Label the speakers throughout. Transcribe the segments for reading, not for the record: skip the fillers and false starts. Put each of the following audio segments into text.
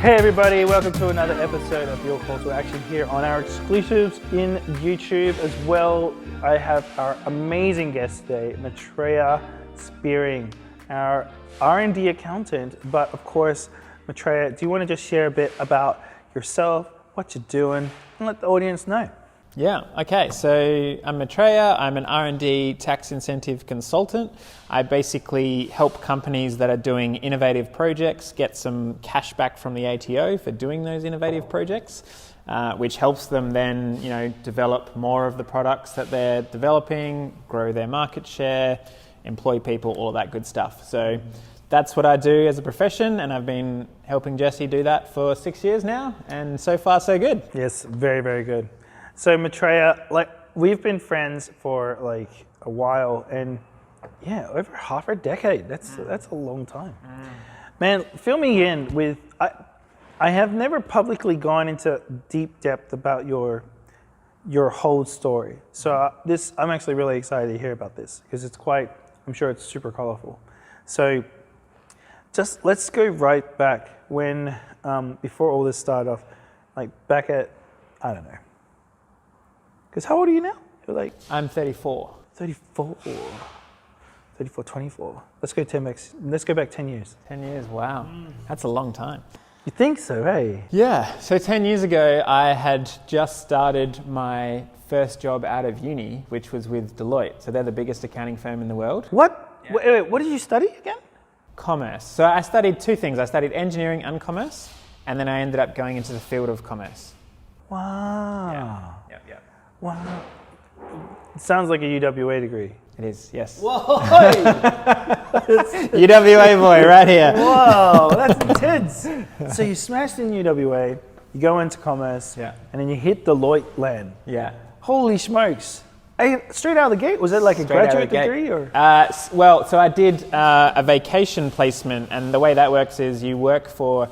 Speaker 1: Hey everybody, welcome to another episode of Your Call to Action here on our exclusives in YouTube as well. I have our amazing guest today, Maitreya Speering, our R&D accountant. But of course, Maitreya, do you want to just share a bit about yourself, what you're doing, and let the audience know?
Speaker 2: Yeah, okay, so I'm Maitreya, I'm an R&D tax incentive consultant. I basically help companies that are doing innovative projects get some cash back from the ATO for doing those innovative projects, which helps them then, develop more of the products that they're developing, grow their market share, employ people, all of that good stuff. So that's what I do as a profession, and I've been helping Jesse do that for 6 years now, and so far so good.
Speaker 1: Yes, very, very good. So Maitreya, we've been friends for a while, and over half a decade. That's a long time. Man, fill me in with, I have never publicly gone into deep depth about your whole story. So I'm actually really excited to hear about this because I'm sure it's super colorful. So just let's go right back when, before all this started off, back at, I don't know. Because how old are you now? You're
Speaker 2: I'm 34.
Speaker 1: 24. 24. Let's go back 10 years.
Speaker 2: 10 years, wow. That's a long time.
Speaker 1: You think so, hey?
Speaker 2: Yeah, so 10 years ago, I had just started my first job out of uni, which was with Deloitte. So they're the biggest accounting firm in the world.
Speaker 1: What? Yeah. Wait, what did you study again? Commerce.
Speaker 2: So I studied two things. I studied engineering and commerce, and then I ended up going into the field of commerce.
Speaker 1: Wow.
Speaker 2: Yeah.
Speaker 1: Wow. It sounds like a UWA degree.
Speaker 2: It is, yes.
Speaker 1: Whoa!
Speaker 2: UWA boy, right here.
Speaker 1: Whoa, that's intense. So you smashed in UWA, you go into commerce, and then you hit Deloitte land.
Speaker 2: Yeah.
Speaker 1: Holy smokes. Straight out of the gate? Was it like a graduate degree? Or?
Speaker 2: So I did a vacation placement, and the way that works is you work for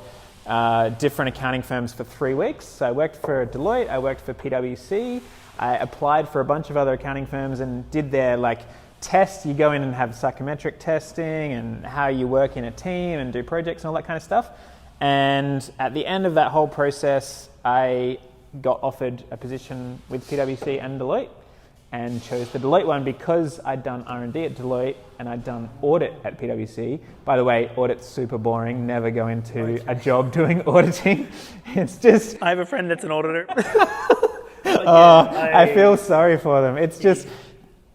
Speaker 2: different accounting firms for 3 weeks. So I worked for Deloitte, I worked for PwC, I applied for a bunch of other accounting firms and did their tests. You go in and have psychometric testing and how you work in a team and do projects and all that kind of stuff. And at the end of that whole process, I got offered a position with PwC and Deloitte and chose the Deloitte one because I'd done R&D at Deloitte and I'd done audit at PwC. By the way, audit's super boring. Never go into a job doing auditing. It's just...
Speaker 1: I have a friend that's an auditor.
Speaker 2: I feel sorry for them. It's just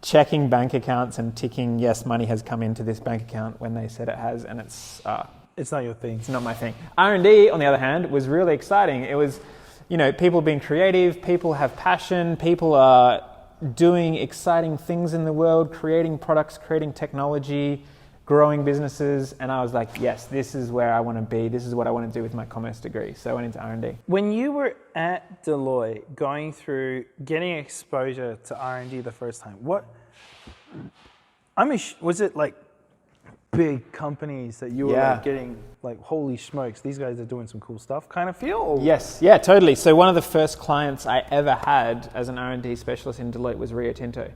Speaker 2: checking bank accounts and ticking, yes, money has come into this bank account when they said it has, and it's
Speaker 1: not your thing.
Speaker 2: It's not my thing. R&D, on the other hand, was really exciting. It was, people being creative, people have passion, people are doing exciting things in the world, creating products, creating technology, growing businesses, and I was like, yes, this is where I want to be. This is what I want to do with my commerce degree. So I went into R&D.
Speaker 1: When you were at Deloitte, going through getting exposure to R&D the first time, was it big companies that you were getting holy smokes, these guys are doing some cool stuff kind of feel? Or?
Speaker 2: Yes, yeah, totally. So one of the first clients I ever had as an R&D specialist in Deloitte was Rio Tinto.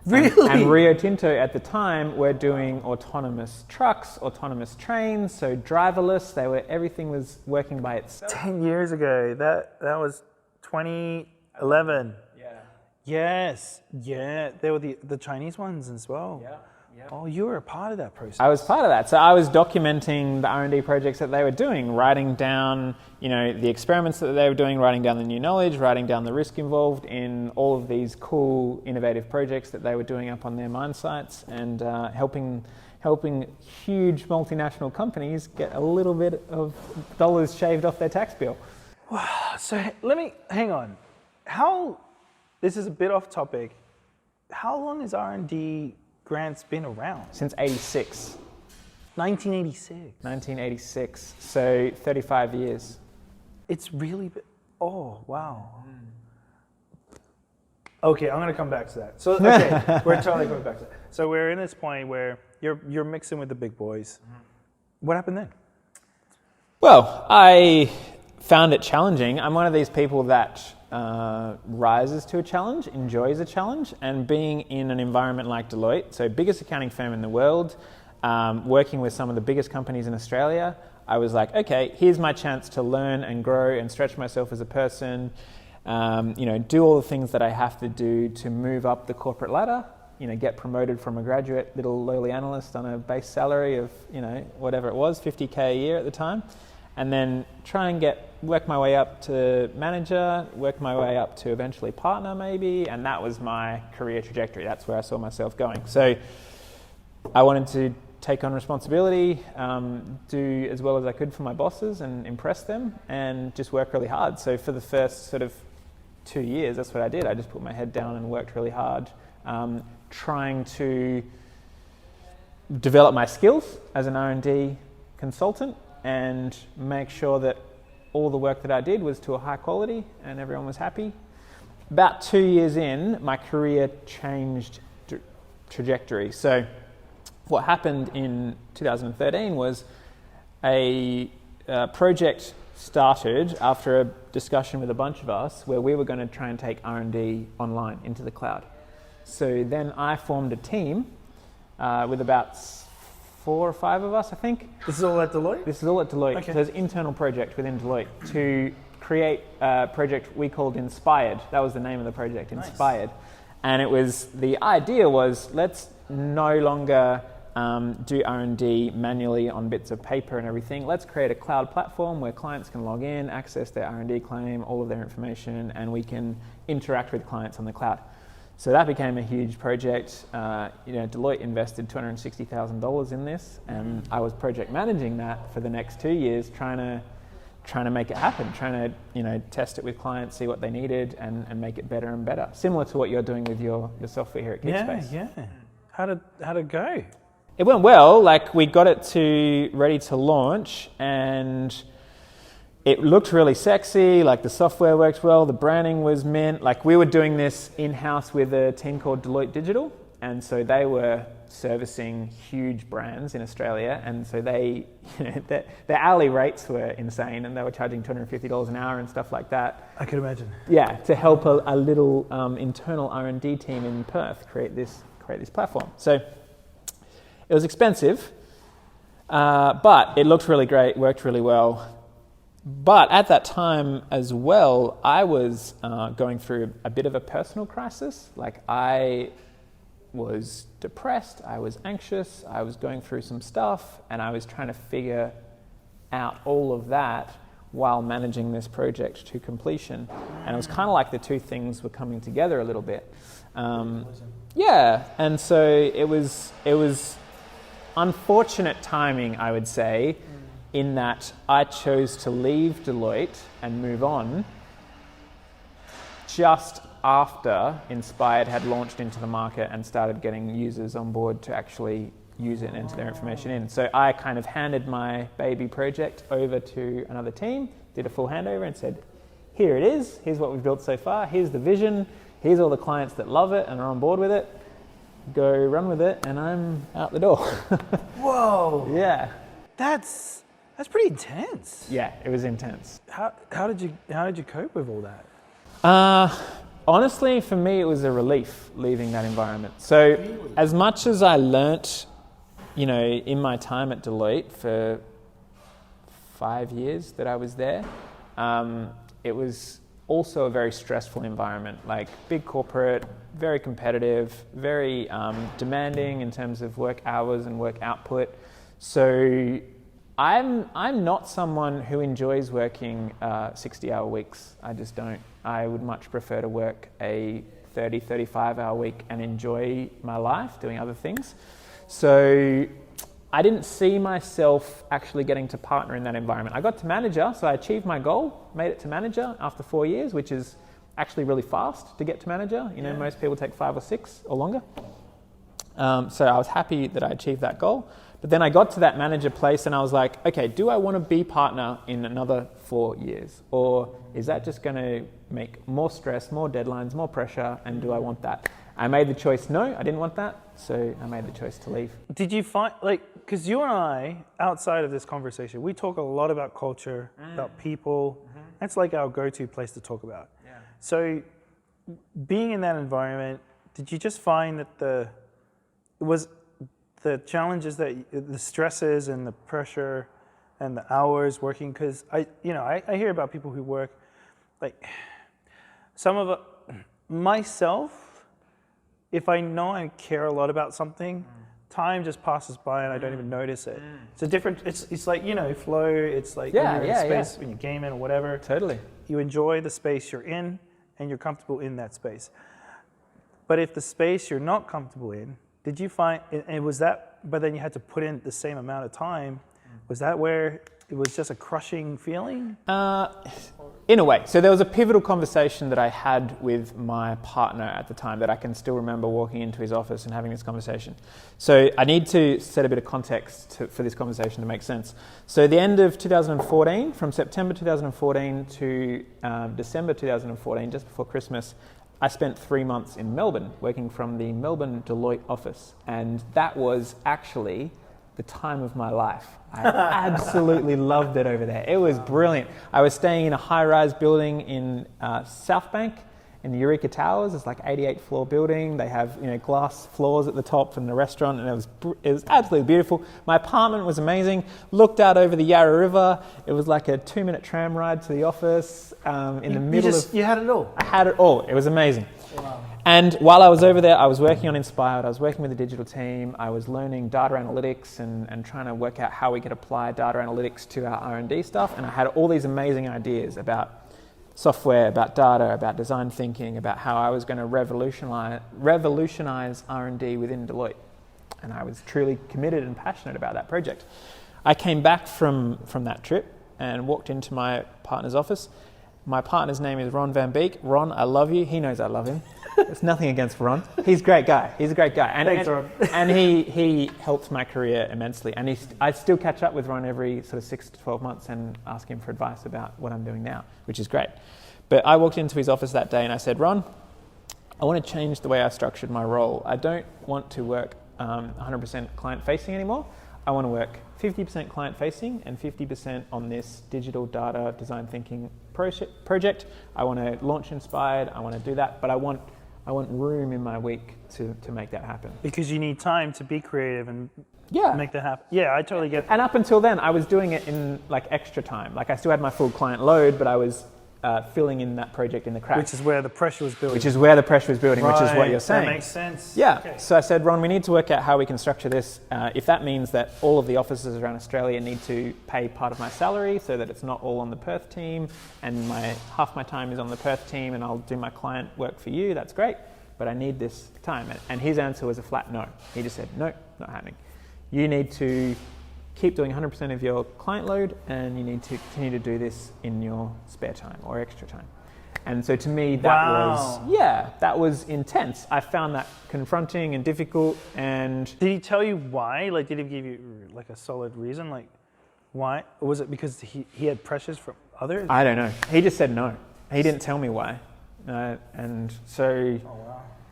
Speaker 1: Really?
Speaker 2: And Rio Tinto at the time were doing autonomous trucks, autonomous trains, so driverless. Everything was working by itself.
Speaker 1: 10 years ago, that was 2011.
Speaker 2: Yeah.
Speaker 1: Yes. Yeah. They were the Chinese ones as well.
Speaker 2: Yeah.
Speaker 1: Oh, you were a part of that process.
Speaker 2: I was part of that. So I was documenting the R&D projects that they were doing, writing down, the experiments that they were doing, writing down the new knowledge, writing down the risk involved in all of these cool, innovative projects that they were doing up on their mine sites, and helping huge multinational companies get a little bit of dollars shaved off their tax bill.
Speaker 1: Wow. So hang on. This is a bit off topic. How long has R&D grants been around?
Speaker 2: Since 86.
Speaker 1: 1986.
Speaker 2: 1986, so 35 years.
Speaker 1: It's really, oh, wow. Okay, I'm going to come back to that. So, okay, we're totally coming back to that. So we're in this point where you're mixing with the big boys. What happened then?
Speaker 2: Well, I found it challenging. I'm one of these people that rises to a challenge, enjoys a challenge, and being in an environment like Deloitte, so biggest accounting firm in the world, working with some of the biggest companies in Australia, I was like, okay, here's my chance to learn and grow and stretch myself as a person, do all the things that I have to do to move up the corporate ladder, get promoted from a graduate little lowly analyst on a base salary of, whatever it was, 50K a year at the time, and then try and work my way up to manager, work my way up to eventually partner maybe, and that was my career trajectory. That's where I saw myself going. So I wanted to take on responsibility, do as well as I could for my bosses and impress them, and just work really hard. So for the first sort of 2 years, that's what I did. I just put my head down and worked really hard, trying to develop my skills as an R&D consultant and make sure that all the work that I did was to a high quality and everyone was happy. About 2 years in, my career changed trajectory. So what happened in 2013 was a project started after a discussion with a bunch of us where we were going to try and take R&D online into the cloud. So then I formed a team with about 4 or 5 of us, I think.
Speaker 1: This is all at Deloitte?
Speaker 2: This is all at Deloitte.
Speaker 1: Okay.
Speaker 2: So there's an internal project within Deloitte to create a project we called Inspired. That was the name of the project, Inspired. Nice. And it was, the idea was, let's no longer do R&D manually on bits of paper and everything. Let's create a cloud platform where clients can log in, access their R&D claim, all of their information, and we can interact with clients on the cloud. So that became a huge project. Deloitte invested $260,000 in this, and I was project managing that for the next 2 years, trying to make it happen, trying to test it with clients, see what they needed, and make it better and better. Similar to what you're doing with your software here at KeepSpace.
Speaker 1: Yeah. How'd it go?
Speaker 2: It went well. Like, we got it ready to launch, and it looked really sexy. Like, the software worked well, the branding was mint. Like, we were doing this in-house with a team called Deloitte Digital, and so they were servicing huge brands in Australia, and so they, their hourly rates were insane, and they were charging $250 an hour and stuff like that.
Speaker 1: I could imagine.
Speaker 2: Yeah, to help a little internal R&D team in Perth create this platform. So it was expensive, but it looked really great, worked really well. But at that time as well, I was going through a bit of a personal crisis. Like, I was depressed, I was anxious, I was going through some stuff, and I was trying to figure out all of that while managing this project to completion. And it was kind of like the two things were coming together a little bit. Yeah, and so it was unfortunate timing, I would say, in that I chose to leave Deloitte and move on just after Inspired had launched into the market and started getting users on board to actually use it and enter their information in. So I kind of handed my baby project over to another team, did a full handover and said, here it is, here's what we've built so far, here's the vision, here's all the clients that love it and are on board with it, go run with it, and I'm out the door.
Speaker 1: Whoa.
Speaker 2: Yeah.
Speaker 1: That's pretty intense.
Speaker 2: Yeah, it was intense.
Speaker 1: How did you cope with all that?
Speaker 2: Honestly, for me, it was a relief leaving that environment. So really? As much as I learnt, in my time at Deloitte for 5 years that I was there, it was also a very stressful environment, like big corporate, very competitive, very demanding in terms of work hours and work output. So I'm not someone who enjoys working 60-hour weeks. I just don't. I would much prefer to work a 30, 35-hour week and enjoy my life doing other things. So I didn't see myself actually getting to partner in that environment. I got to manager, so I achieved my goal, made it to manager after 4 years, which is actually really fast to get to manager. Most people take 5 or 6 or longer. So I was happy that I achieved that goal. But then I got to that manager place and I was like, okay, do I want to be partner in another 4 years? Or is that just going to make more stress, more deadlines, more pressure? And do I want that? I made the choice, no, I didn't want that. So I made the choice to leave.
Speaker 1: Did you find, because you and I, outside of this conversation, we talk a lot about culture, about people. Mm-hmm. That's like our go-to place to talk about. Yeah. So being in that environment, did you just find that the challenges, the stresses and the pressure and the hours working, because I hear about people who work, like, some of it, myself, if I know I care a lot about something, time just passes by and I don't even notice it. It's a different, it's like, flow, it's like when you're in space, when you're gaming or whatever.
Speaker 2: Totally.
Speaker 1: You enjoy the space you're in and you're comfortable in that space. But if the space you're not comfortable in, did you find, and was that, but then you had to put in the same amount of time, was that where it was just a crushing feeling?
Speaker 2: In a way. So there was a pivotal conversation that I had with my partner at the time that I can still remember walking into his office and having this conversation. So I need to set a bit of context for this conversation to make sense. So the end of 2014, from September 2014 to December 2014, just before Christmas, I spent 3 months in Melbourne working from the Melbourne Deloitte office. And that was actually the time of my life. I absolutely loved it over there. It was brilliant. I was staying in a high-rise building in South Bank in the Eureka Towers. It's like 88-floor building. They have glass floors at the top and the restaurant, and it was absolutely beautiful. My apartment was amazing. Looked out over the Yarra River. It was like a 2-minute tram ride to the office in the middle of...
Speaker 1: You had it all?
Speaker 2: I had it all. It was amazing.
Speaker 1: Wow.
Speaker 2: And while I was over there, I was working on Inspired. I was working with the digital team. I was learning data analytics and trying to work out how we could apply data analytics to our R&D stuff. And I had all these amazing ideas about software, about data, about design thinking, about how I was going to revolutionize R&D within Deloitte. And I was truly committed and passionate about that project. I came back from that trip and walked into my partner's office. My partner's name is Ron Van Beek. Ron, I love you. He knows I love him. There's nothing against Ron. He's a great guy. He's a great guy. And,
Speaker 1: thanks, Ron.
Speaker 2: And he helped my career immensely. And I still catch up with Ron every sort of 6 to 12 months and ask him for advice about what I'm doing now, which is great. But I walked into his office that day and I said, Ron, I want to change the way I structured my role. I don't want to work 100% client-facing anymore. I want to work 50% client-facing and 50% on this digital data design thinking project. I want to launch Inspired. I want to do that, but I want room in my week to make that happen.
Speaker 1: Because you need time to be creative and
Speaker 2: Yeah.
Speaker 1: make that happen. Yeah, I totally get that.
Speaker 2: And up until then, I was doing it in like extra time. Like I still had my full client load, but I was filling in that project in the cracks.
Speaker 1: Which is where the pressure was building.
Speaker 2: Which is where the pressure was building, which is what you're saying.
Speaker 1: That makes sense.
Speaker 2: Yeah.
Speaker 1: Okay.
Speaker 2: So I said, Ron, we need to work out how we can structure this. If that means that all of the offices around Australia need to pay part of my salary so that it's not all on the Perth team and half my time is on the Perth team and I'll do my client work for you, that's great. But I need this time. And his answer was a flat no. He just said, no, not happening. You need to keep doing 100% of your client load and you need to continue to do this in your spare time or extra time. And so to me, that was intense. I found that confronting and difficult. And
Speaker 1: did he tell you why? Like, did he give you like a solid reason? Like, why? Or was it because he had pressures from others?
Speaker 2: I don't know. He just said no. He didn't tell me why. And so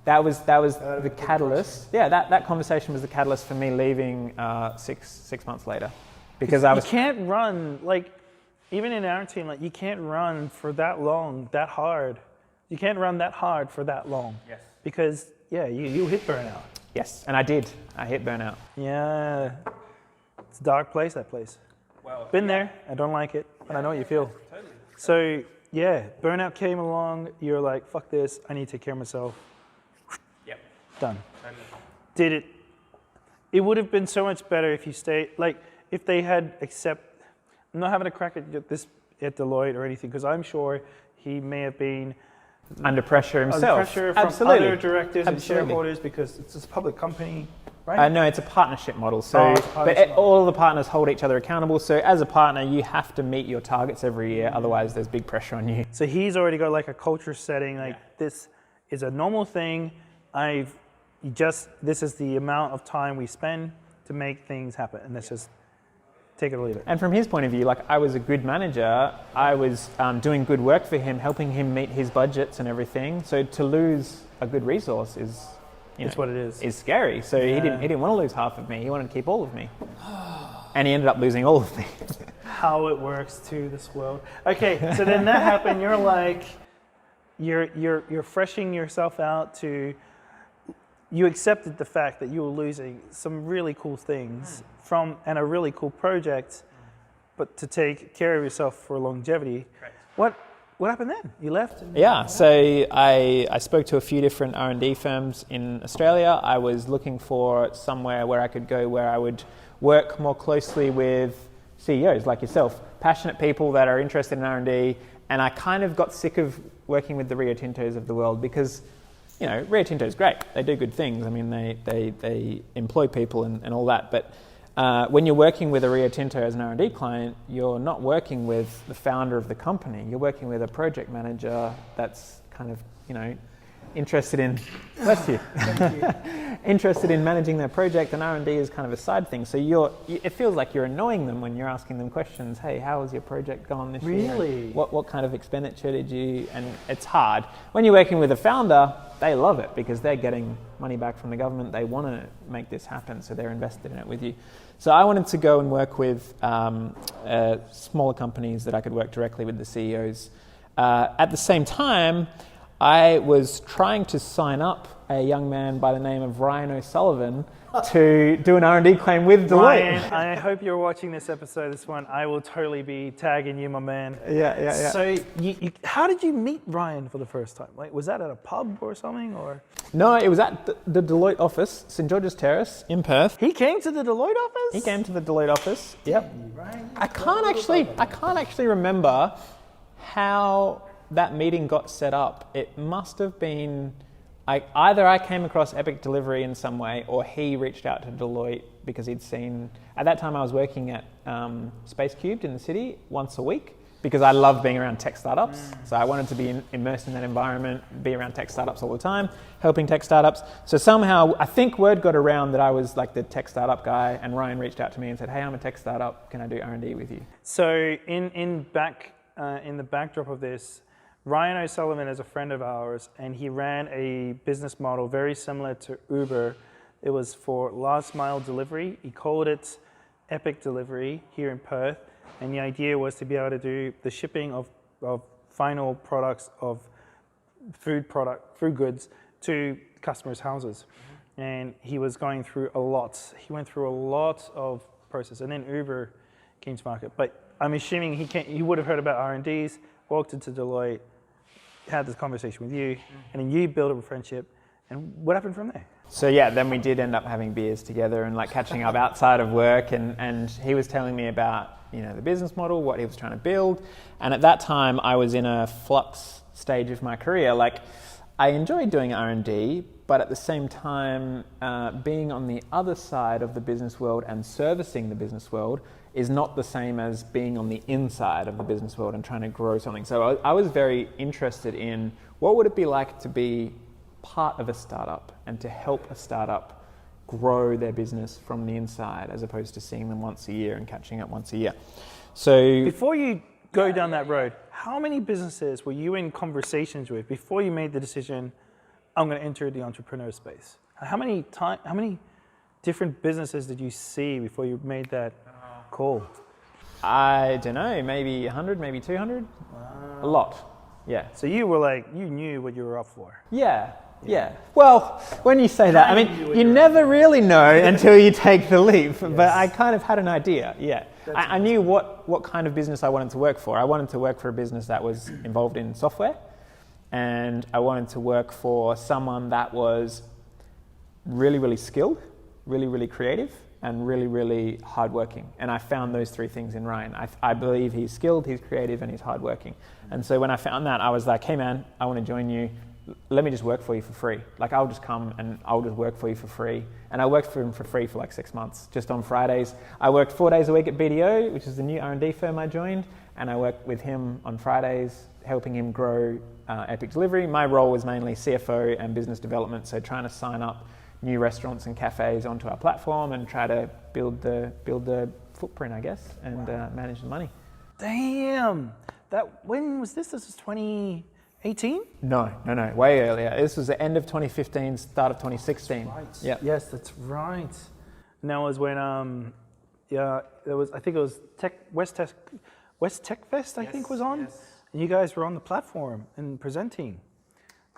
Speaker 2: that was the catalyst. Yeah, that conversation was the catalyst for me leaving 6 months later. Because
Speaker 1: you can't run, like, even in our team, like, you can't run for that long, that hard. You can't run that hard for that long. Yes. Because, you hit burnout.
Speaker 2: Yes, and I did. I hit burnout.
Speaker 1: Yeah. It's a dark place, that place. Well, been there. I don't like it, but I know what you feel. Totally. So, burnout came along. You're like, fuck this. I need to take care of myself.
Speaker 2: Yep.
Speaker 1: Done. Totally. It would have been so much better if you stayed, like, if they had I'm not having a crack at this at Deloitte or anything, because I'm sure he may have been
Speaker 2: under pressure himself.
Speaker 1: Under pressure from other directors and shareholders, because it's a public company, right?
Speaker 2: No, it's a partnership model. So, all the partners hold each other accountable. So as a partner, you have to meet your targets every year. Otherwise, there's big pressure on you.
Speaker 1: So he's already got like a culture setting, like this is a normal thing. This is the amount of time we spend to make things happen, and let's just take it or leave it.
Speaker 2: And from his point of view, like, I was a good manager. I was doing good work for him, helping him meet his budgets and everything. So to lose a good resource is,
Speaker 1: what it is.
Speaker 2: Is scary. So he didn't want to lose half of me. He wanted to keep all of me. And he ended up losing all of me.
Speaker 1: How it works to this world. Okay, so then that happened. You're like, you're freshing yourself out to. You accepted the fact that you were losing some really cool things and a really cool project, but to take care of yourself for longevity. Correct. What happened then? You left?
Speaker 2: Yeah, so I spoke to a few different R&D firms in Australia. I was looking for somewhere where I could go where I would work more closely with CEOs like yourself, passionate people that are interested in R&D, and I kind of got sick of working with the Rio Tintos of the world because, you know, Rio Tinto is great. They do good things. I mean, they employ people and all that, but when you're working with a Rio Tinto as an R&D client, you're not working with the founder of the company. You're working with a project manager that's kind of, you know, interested in, bless you, interested in managing their project, and R&D is kind of a side thing. So it feels like you're annoying them when you're asking them questions. Hey, how has your project gone this year?
Speaker 1: Really?
Speaker 2: What kind of expenditure did you? And it's hard. When you're working with a founder, they love it because they're getting money back from the government. They want to make this happen, so they're invested in it with you. So I wanted to go and work with smaller companies that I could work directly with the CEOs. At the same time, I was trying to sign up a young man by the name of Ryan O'Sullivan to do an R&D claim with Deloitte.
Speaker 1: Ryan, I hope you're watching this episode, this one. I will totally be tagging you, my man.
Speaker 2: Yeah.
Speaker 1: So how did you meet Ryan for the first time? Like, was that at a pub or something, or?
Speaker 2: No, it was at the Deloitte office, St George's Terrace in Perth.
Speaker 1: He came to the Deloitte office?
Speaker 2: He came to the Deloitte office. Yep. I can't actually remember how that meeting got set up. It must have been either I came across Epic Delivery in some way, or he reached out to Deloitte because he'd seen. At that time, I was working at Space Cubed in the city once a week because I love being around tech startups. So I wanted to be immersed in that environment, be around tech startups all the time, helping tech startups. So somehow, I think word got around that I was like the tech startup guy, and Ryan reached out to me and said, "Hey, I'm a tech startup. Can I do R&D with you?"
Speaker 1: So in the backdrop of this, Ryan O'Sullivan is a friend of ours, and he ran a business model very similar to Uber. It was for last mile delivery. He called it Epic Delivery here in Perth, and the idea was to be able to do the shipping of final products of food goods to customers' houses. And he was going through a lot. He went through a lot of process, and then Uber came to market. But I'm assuming he would have heard about R&Ds, walked into Deloitte, had this conversation with you, and then you built a friendship. And what happened from there?
Speaker 2: So yeah, then we did end up having beers together and like catching up outside of work, and he was telling me about, you know, the business model, what he was trying to build. And at that time I was in a flux stage of my career. Like, I enjoyed doing R&D, but at the same time, being on the other side of the business world and servicing the business world is not the same as being on the inside of the business world and trying to grow something. So I was very interested in what would it be like to be part of a startup and to help a startup grow their business from the inside, as opposed to seeing them once a year and catching up once a year. So
Speaker 1: before you go down that road, how many businesses were you in conversations with before you made the decision, I'm going to enter the entrepreneur space? How many different businesses did you see before you made that call?
Speaker 2: I don't know, maybe 100, maybe 200. Wow. A lot, yeah.
Speaker 1: So you were like, you knew what you were up for.
Speaker 2: Yeah. Well, when you say that, I mean, you never really know until you take the leap, yes. But I kind of had an idea, yeah. I knew what kind of business I wanted to work for. I wanted to work for a business that was involved in software, and I wanted to work for someone that was really, really skilled, really, really creative, and really, really hardworking. And I found those three things in Ryan. I believe he's skilled, he's creative, and he's hardworking. And so when I found that, I was like, hey man, I want to join you. Let me just work for you for free. Like, I'll just come and I'll just work for you for free. And I worked for him for free for like 6 months, just on Fridays. I worked 4 days a week at BDO, which is the new R&D firm I joined. And I worked with him on Fridays, helping him grow Epic Delivery. My role was mainly CFO and business development. So trying to sign up new restaurants and cafes onto our platform and try to build the footprint, I guess, and manage the money.
Speaker 1: Damn. When was this? This was 2018?
Speaker 2: No, way earlier. This was the end of 2015, start of 2016.
Speaker 1: That's right.
Speaker 2: Yeah.
Speaker 1: Yes, that's right. And that was when there was, I think it was West Tech Fest, I think was on. Yes. And you guys were on the platform and presenting.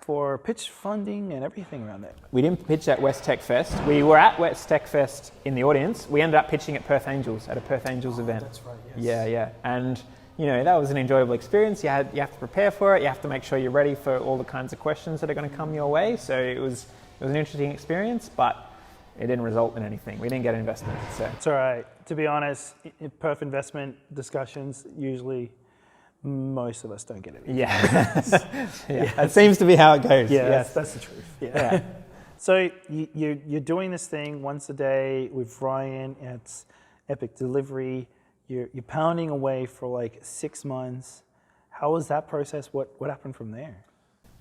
Speaker 1: for pitch funding and everything around that?
Speaker 2: We didn't pitch at West Tech Fest. We were at West Tech Fest in the audience. We ended up pitching at Perth Angels, at a Perth Angels event.
Speaker 1: That's right, yes.
Speaker 2: Yeah. And, that was an enjoyable experience. You have to prepare for it. You have to make sure you're ready for all the kinds of questions that are going to come your way. So it was an interesting experience, but it didn't result in anything. We didn't get an investment. So
Speaker 1: It's all right. To be honest, Perth investment discussions, usually most of us don't get it.
Speaker 2: yeah. That seems to be how it goes.
Speaker 1: Yeah,
Speaker 2: Yes.
Speaker 1: that's the truth. Yeah. So you're doing this thing once a day with Ryan. It's epic delivery. You're pounding away for like 6 months. How was that process? What happened from there?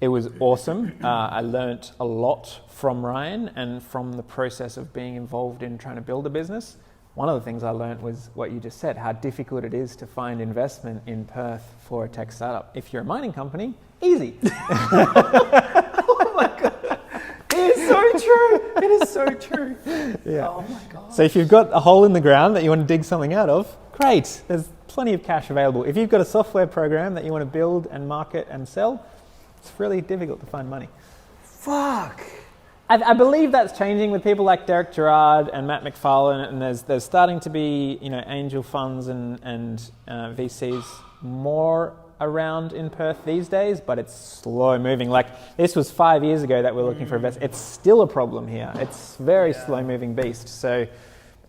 Speaker 2: It was awesome. I learnt a lot from Ryan and from the process of being involved in trying to build a business. One of the things I learnt was what you just said, how difficult it is to find investment in Perth for a tech startup. If you're a mining company, easy.
Speaker 1: Oh my God. It is so true. It is so true.
Speaker 2: Yeah.
Speaker 1: Oh my God.
Speaker 2: So if you've got a hole in the ground that you want to dig something out of, great. There's plenty of cash available. If you've got a software program that you want to build and market and sell, it's really difficult to find money.
Speaker 1: Fuck.
Speaker 2: I believe that's changing with people like Derek Gerard and Matt McFarlane, and there's starting to be angel funds and VCs more around in Perth these days, but it's slow moving. Like this was 5 years ago that we're looking for investment. It's still a problem here. It's very slow moving beast. So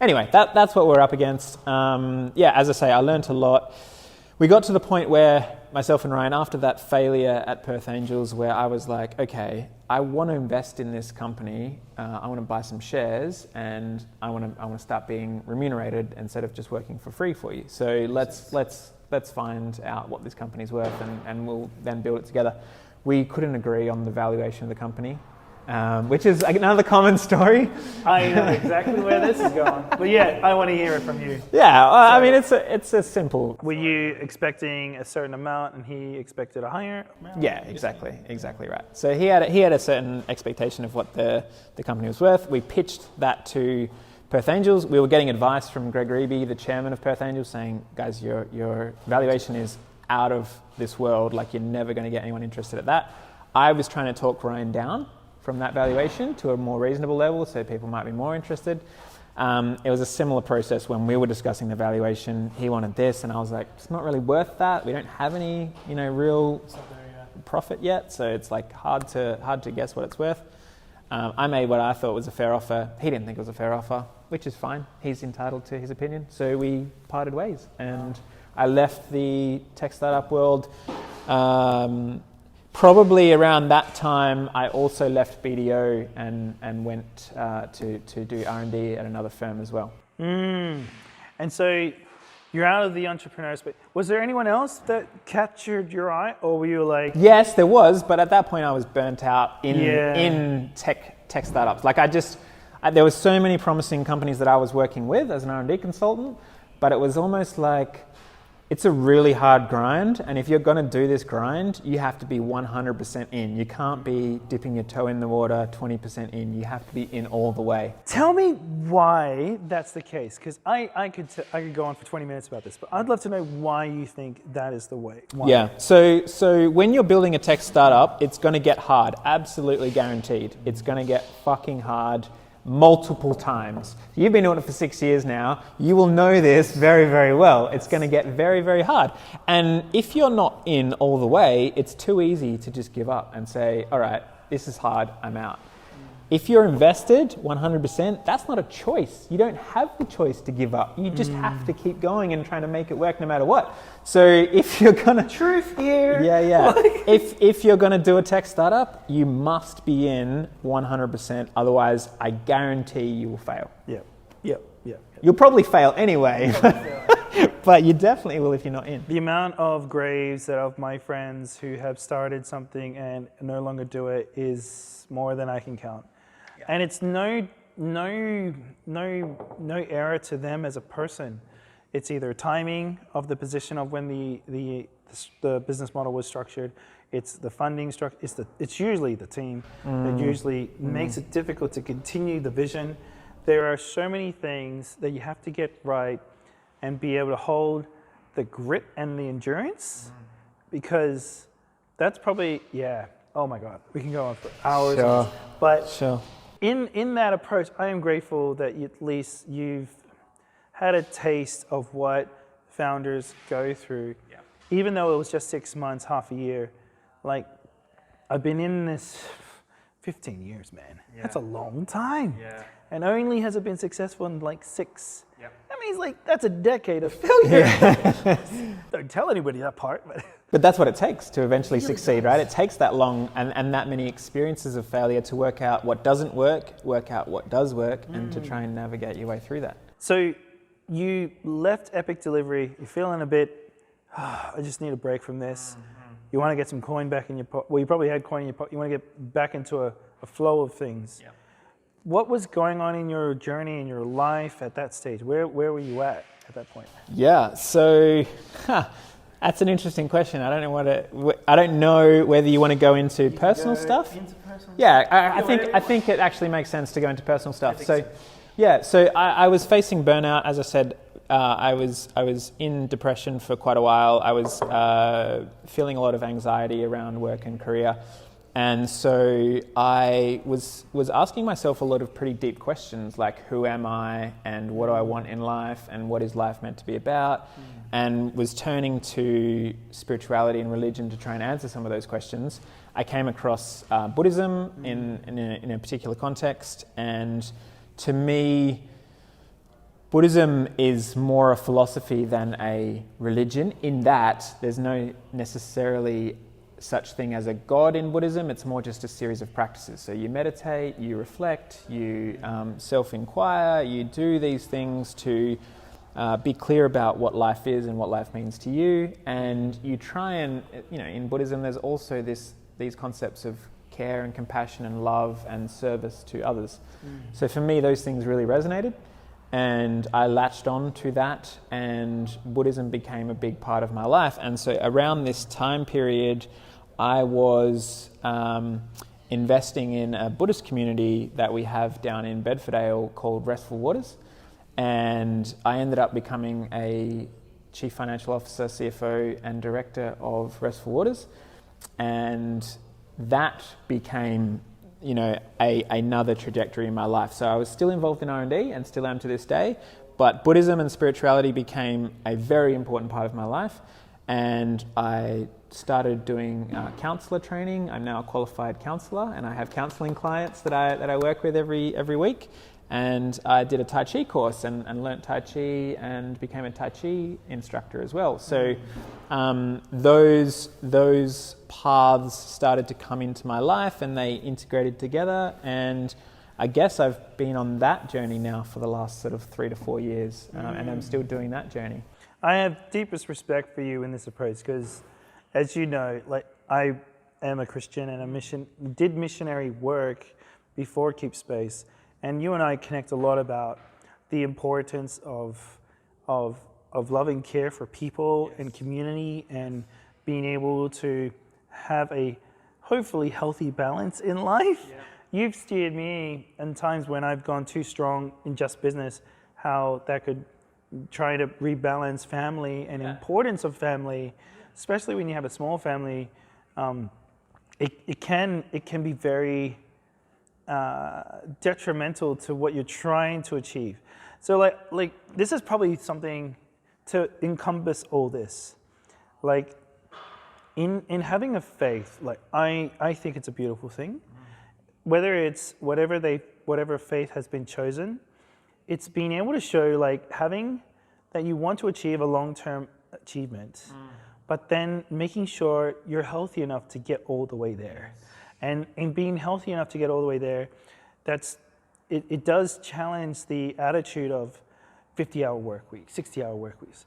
Speaker 2: anyway, that's what we're up against. As I say, I learnt a lot. We got to the point where myself and Ryan, after that failure at Perth Angels, where I was like, okay, I want to invest in this company. I want to buy some shares, and I want to start being remunerated instead of just working for free for you. So let's find out what this company's worth, and we'll then build it together. We couldn't agree on the valuation of the company, which is another common story.
Speaker 1: I know exactly where this is going, but yeah, I want to hear it from you.
Speaker 2: Yeah, I mean it's a simple.
Speaker 1: Were you expecting a certain amount, and he expected a higher amount?
Speaker 2: Yeah, exactly right. So he had a certain expectation of what the company was worth. We pitched that to Perth Angels. We were getting advice from Greg Reeby, the chairman of Perth Angels, saying, guys, your valuation is out of this world. Like you're never going to get anyone interested at that. I was trying to talk Ryan down from that valuation to a more reasonable level, so people might be more interested. It was a similar process when we were discussing the valuation. He wanted this, and I was like, it's not really worth that. We don't have any, real profit yet, so it's like hard to guess what it's worth. I made what I thought was a fair offer. He didn't think it was a fair offer, which is fine. He's entitled to his opinion. So we parted ways, and I left the tech startup world. Probably around that time, I also left BDO and went to do R&D at another firm as well.
Speaker 1: And so you're out of the entrepreneur space. Was there anyone else that captured your eye, or were you like...
Speaker 2: Yes, there was, but at that point I was burnt out in tech startups. Like there was so many promising companies that I was working with as an R&D consultant, but it was almost like it's a really hard grind, and if you're going to do this grind, you have to be 100% in. You can't be dipping your toe in the water, 20% in. You have to be in all the way.
Speaker 1: Tell me why that's the case, because I could go on for 20 minutes about this, but I'd love to know why you think that is the way. Why?
Speaker 2: Yeah, so when you're building a tech startup, it's going to get hard, absolutely guaranteed. It's going to get fucking hard multiple times. You've been doing it for 6 years now. You will know this very, very well. It's going to get very, very hard. And if you're not in all the way, it's too easy to just give up and say, all right, this is hard, I'm out. If you're invested 100%, that's not a choice. You don't have the choice to give up. You just have to keep going and trying to make it work no matter what. So if you're gonna...
Speaker 1: Truth here.
Speaker 2: Yeah. If you're gonna do a tech startup, you must be in 100%. Otherwise, I guarantee you will fail.
Speaker 1: Yep.
Speaker 2: You'll probably fail anyway, but you definitely will if you're not in.
Speaker 1: The amount of graves that of my friends who have started something and no longer do it is more than I can count. Yeah. And it's no error to them as a person. It's either timing of the position of when the business model was structured. It's the funding structure. It's usually the team that usually makes it difficult to continue the vision. There are so many things that you have to get right and be able to hold the grit and the endurance, because that's probably, oh my God, we can go on for hours. On this. But in that approach, I am grateful that at least you've had a taste of what founders go through. Yeah. Even though it was just 6 months, half a year, like I've been in this 15 years, man. Yeah. That's a long time. Yeah. And only has it been successful in like 6. Yep. That means like that's a decade of failure. Yeah. Don't tell anybody that part.
Speaker 2: But that's what it takes to eventually succeed, right? It takes that long and that many experiences of failure to work out what doesn't work out what does work, and to try and navigate your way through that.
Speaker 1: So you left Epic Delivery, you're feeling a bit, I just need a break from this. You want to get some coin back in your pocket. Well, you probably had coin in your pocket. You want to get back into a flow of things. Yep. What was going on in your journey, in your life at that stage? Where were you at that point? Yeah,
Speaker 2: so that's an interesting question. I don't know whether you want to go into personal stuff. Yeah, I think it actually makes sense to go into personal stuff. So I was facing burnout, as I said. I was in depression for quite a while. I was feeling a lot of anxiety around work and career. And so I was asking myself a lot of pretty deep questions, like who am I and what do I want in life and what is life meant to be about, and was turning to spirituality and religion to try and answer some of those questions. I came across Buddhism in a particular context, and to me, Buddhism is more a philosophy than a religion, in that there's no necessarily such thing as a God in Buddhism. It's more just a series of practices. So you meditate, you reflect, you self-inquire, you do these things to be clear about what life is and what life means to you. And you try and, in Buddhism, there's also these concepts of care and compassion and love and service to others. So for me, those things really resonated. And I latched on to that, and Buddhism became a big part of my life. And so around this time period, I was investing in a Buddhist community that we have down in Bedfordale called Restful Waters. And I ended up becoming a Chief Financial Officer, CFO, and Director of Restful Waters. And that became another trajectory in my life. So I was still involved in R&D and still am to this day, but Buddhism and spirituality became a very important part of my life. And I started doing counselor training. I'm now a qualified counselor, and I have counseling clients that I work with every week. And I did a Tai Chi course and learnt Tai Chi and became a Tai Chi instructor as well. So those paths started to come into my life, and they integrated together. And I guess I've been on that journey now for the last sort of 3 to 4 years, and I'm still doing that journey.
Speaker 1: I have deepest respect for you in this approach because, as you know, like I am a Christian and did missionary work before KeepSpace. And you and I connect a lot about the importance of loving care for people and community, and being able to have a hopefully healthy balance in life. Yeah. You've steered me in times when I've gone too strong in just business, how that could try to rebalance family and importance of family, especially when you have a small family. It can be very detrimental to what you're trying to achieve. So like this is probably something to encompass all this. Like in having a faith, like I think it's a beautiful thing. Whether it's whatever faith has been chosen, it's being able to show like having that you want to achieve a long-term achievement, but then making sure you're healthy enough to get all the way there. And in being healthy enough to get all the way there, it does challenge the attitude of 50-hour work week, 60-hour work weeks.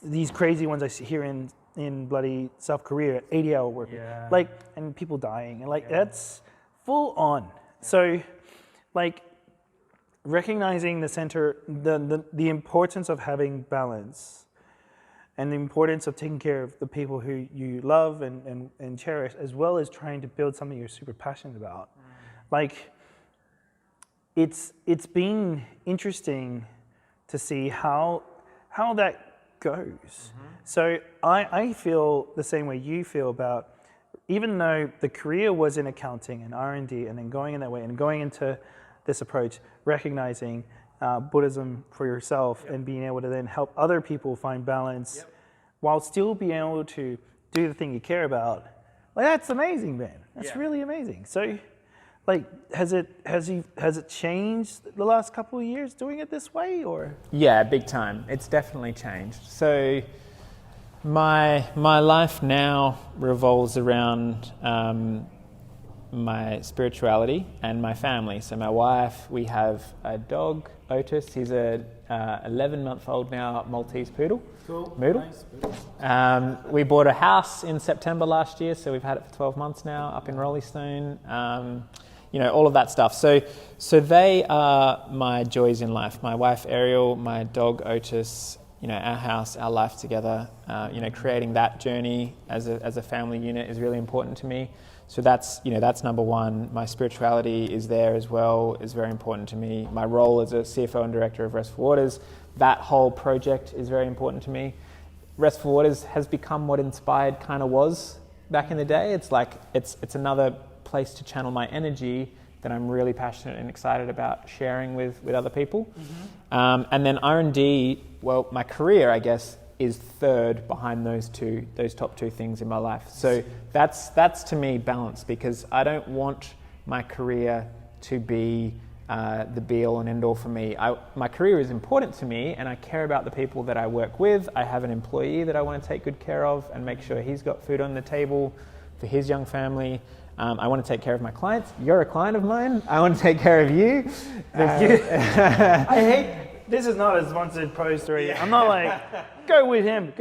Speaker 1: These crazy ones I see here in bloody South Korea, 80-hour work week. And people dying, and that's full on. So recognizing the importance of having balance, and the importance of taking care of the people who you love and cherish, as well as trying to build something you're super passionate about. It's been interesting to see how that goes. So I feel the same way you feel about even though the career was in accounting and R&D, and then going in that way and going into this approach, recognizing Buddhism for yourself and being able to then help other people find balance while still being able to do the thing you care about. Like, that's amazing, man. That's really amazing. So, like, has it changed the last couple of years doing it this way, or?
Speaker 2: Yeah, big time. It's definitely changed. So my life now revolves around my spirituality and my family. So my wife, we have a dog, Otis. He's a 11-month-old now Maltese poodle.
Speaker 1: Cool.
Speaker 2: Moodle.
Speaker 1: Nice.
Speaker 2: We bought a house in September last year, so we've had it for 12 months now up in Roleystone. All of that stuff. So they are my joys in life. My wife Ariel, my dog Otis, our house, our life together. Creating that journey as a family unit is really important to me. So that's number one. My spirituality is there as well, is very important to me. My role as a CFO and director of Restful Waters, that whole project is very important to me. Restful Waters has become what Inspired kind of was back in the day. It's like it's another place to channel my energy that I'm really passionate and excited about sharing with other people. Mm-hmm. And then R&D, well, my career, I guess, is third behind those top two things in my life. So that's to me balance, because I don't want my career to be the be all and end all for me. My career is important to me, and I care about the people that I work with. I have an employee that I want to take good care of and make sure he's got food on the table for his young family. I want to take care of my clients. You're a client of mine. I want to take care of you.
Speaker 1: I hate. This is not a sponsored post or anything. I'm not like, go with him.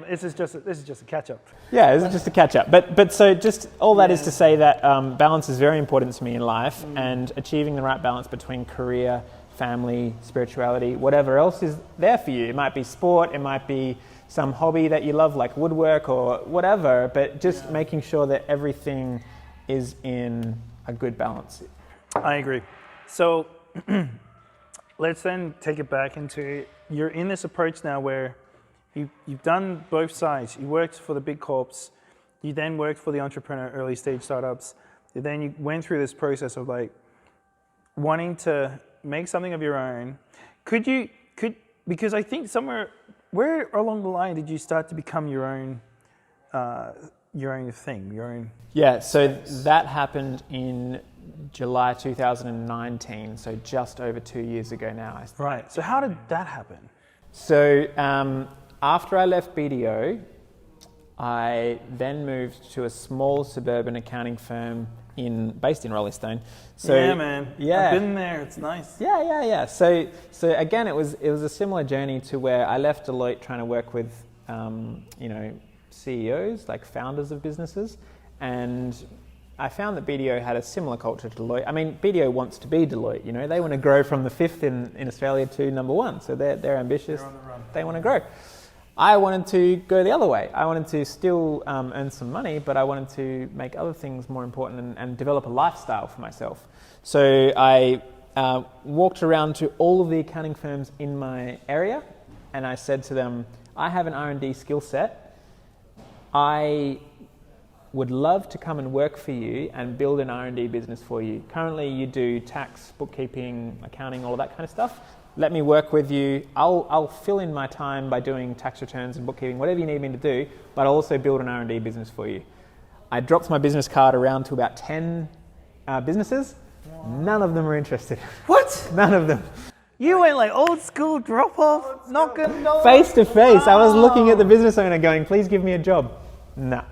Speaker 1: This is just a catch up.
Speaker 2: Yeah, this is just a catch up. But so just all that is to say that balance is very important to me in life, and achieving the right balance between career, family, spirituality, whatever else is there for you. It might be sport, it might be some hobby that you love like woodwork or whatever, but just making sure that everything is in a good balance.
Speaker 1: I agree. So let's then take it back into, you're in this approach now where you've done both sides. You worked for the big corps, you then worked for the entrepreneur early stage startups, then you went through this process of like wanting to make something of your own. Because I think where along the line did you start to become your own thing?
Speaker 2: Yeah, so that happened in July 2019, so just over 2 years ago now.
Speaker 1: Right, so how did that happen?
Speaker 2: So after I left BDO, I then moved to a small suburban accounting firm based in Roleystone. So,
Speaker 1: yeah, man.
Speaker 2: Yeah.
Speaker 1: I've been there. It's nice.
Speaker 2: Yeah. So again, it was a similar journey to where I left Deloitte trying to work with, CEOs, like founders of businesses, and I found that BDO had a similar culture to Deloitte. I mean, BDO wants to be Deloitte. They want to grow from the 5th in Australia to number 1. So they're ambitious.
Speaker 1: They're on the run.
Speaker 2: They want to grow. I wanted to go the other way. I wanted to still earn some money, but I wanted to make other things more important and develop a lifestyle for myself. So I walked around to all of the accounting firms in my area, and I said to them, I have an R&D skill set. I would love to come and work for you and build an R&D business for you. Currently you do tax, bookkeeping, accounting, all of that kind of stuff. Let me work with you. I'll fill in my time by doing tax returns and bookkeeping, whatever you need me to do, but I'll also build an R&D business for you. I dropped my business card around to about 10 businesses. None of them were interested.
Speaker 1: What?
Speaker 2: None of them.
Speaker 1: You went like old school drop off, knocking doors.
Speaker 2: Face to face. I was looking at the business owner going, please give me a job. No.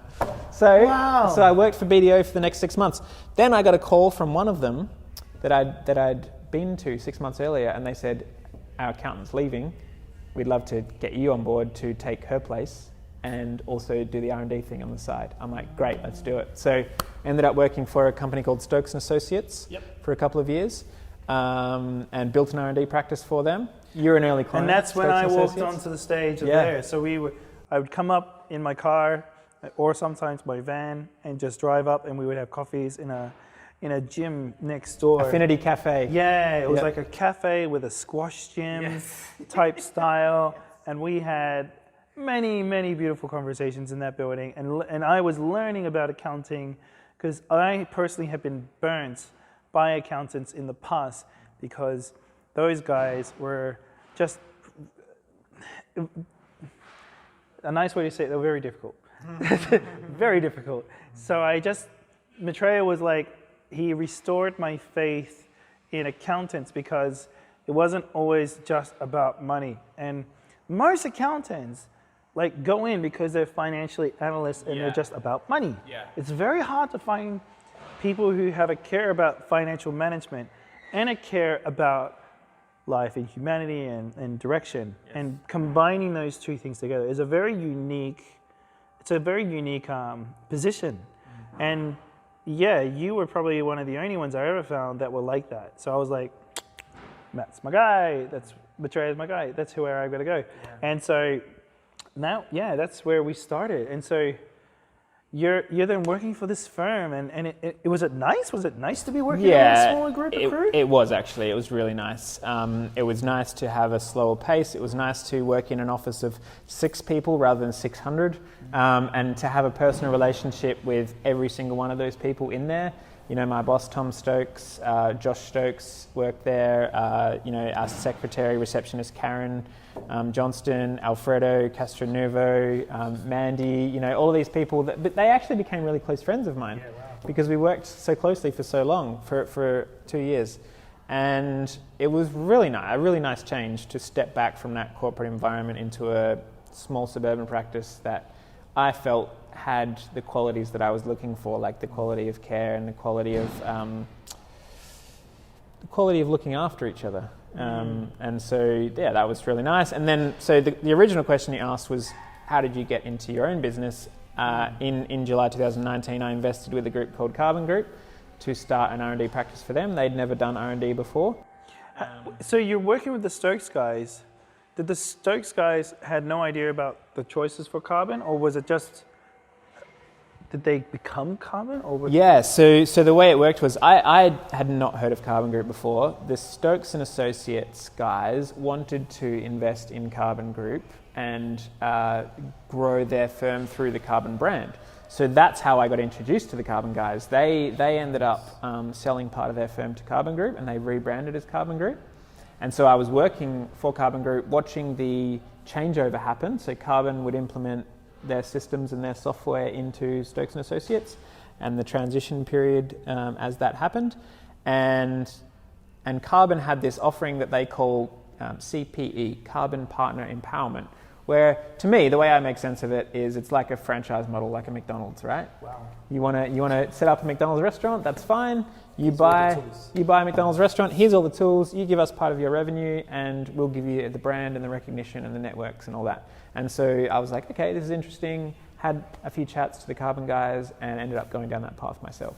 Speaker 2: So I worked for BDO for the next 6 months. Then I got a call from one of them that I'd been to 6 months earlier, and they said, our accountant's leaving. We'd love to get you on board to take her place and also do the R&D thing on the side. I'm like, great, let's do it. So I ended up working for a company called Stokes & Associates for a couple of years, and built an R&D practice for them. You're an early client.
Speaker 1: And that's when I walked onto the stage there. So I would come up in my car, or sometimes my van, and just drive up, and we would have coffees in a gym next door.
Speaker 2: Affinity Cafe.
Speaker 1: Yeah, it was like a cafe with a squash gym type style, and we had many beautiful conversations in that building, and I was learning about accounting because I personally have been burnt by accountants in the past because those guys were just, a nice way to say it, they were very difficult. Very difficult. So Maitreya was like, he restored my faith in accountants because it wasn't always just about money. And most accountants like go in because they're financially analysts and they're just about money.
Speaker 2: Yeah.
Speaker 1: It's very hard to find people who have a care about financial management and a care about life and humanity and direction. Yes. And combining those two things together is a very unique, position. Mm-hmm. And yeah, you were probably one of the only ones I ever found that were like that. So I was like, Matt's my guy, Maitreya's my guy, that's where I gotta go. Yeah. And so now, that's where we started. And so you're then working for this firm, and it was it nice? Was it nice to be working with a smaller group of crew?
Speaker 2: It was actually. It was really nice. It was nice to have a slower pace. It was nice to work in an office of 6 people rather than 600, and to have a personal relationship with every single one of those people in there. You know, my boss, Tom Stokes, Josh Stokes worked there, our secretary, receptionist, Karen Johnston, Alfredo Castronuevo, Mandy, all of these people, but they actually became really close friends of mine. Yeah, wow. Because we worked so closely for so long, for 2 years. And it was a really nice change to step back from that corporate environment into a small suburban practice that I felt had the qualities that I was looking for, like the quality of care and the quality of looking after each other. And so, that was really nice. And then, so the original question you asked was, how did you get into your own business? In July 2019, I invested with a group called Carbon Group to start an R&D practice for them. They'd never done R&D before.
Speaker 1: So you're working with the Stokes guys. Did the Stokes guys had no idea about the choices for carbon, or was it just, did they become carbon? Or
Speaker 2: so the way it worked was I had not heard of Carbon Group before. The Stokes and Associates guys wanted to invest in Carbon Group and grow their firm through the Carbon brand. So that's how I got introduced to the Carbon guys. They ended up selling part of their firm to Carbon Group, and they rebranded as Carbon Group. And so I was working for Carbon Group, watching the changeover happen. So Carbon would implement their systems and their software into Stokes and Associates, and the transition period as that happened. And Carbon had this offering that they call CPE, Carbon Partner Empowerment, where, to me, the way I make sense of it is it's like a franchise model, like a McDonald's, right?
Speaker 1: Wow.
Speaker 2: You want to set up a McDonald's restaurant, that's fine. You buy a McDonald's restaurant, here's all the tools, you give us part of your revenue, and we'll give you the brand and the recognition and the networks and all that. And so I was like, okay, this is interesting. Had a few chats to the Carbon guys and ended up going down that path myself.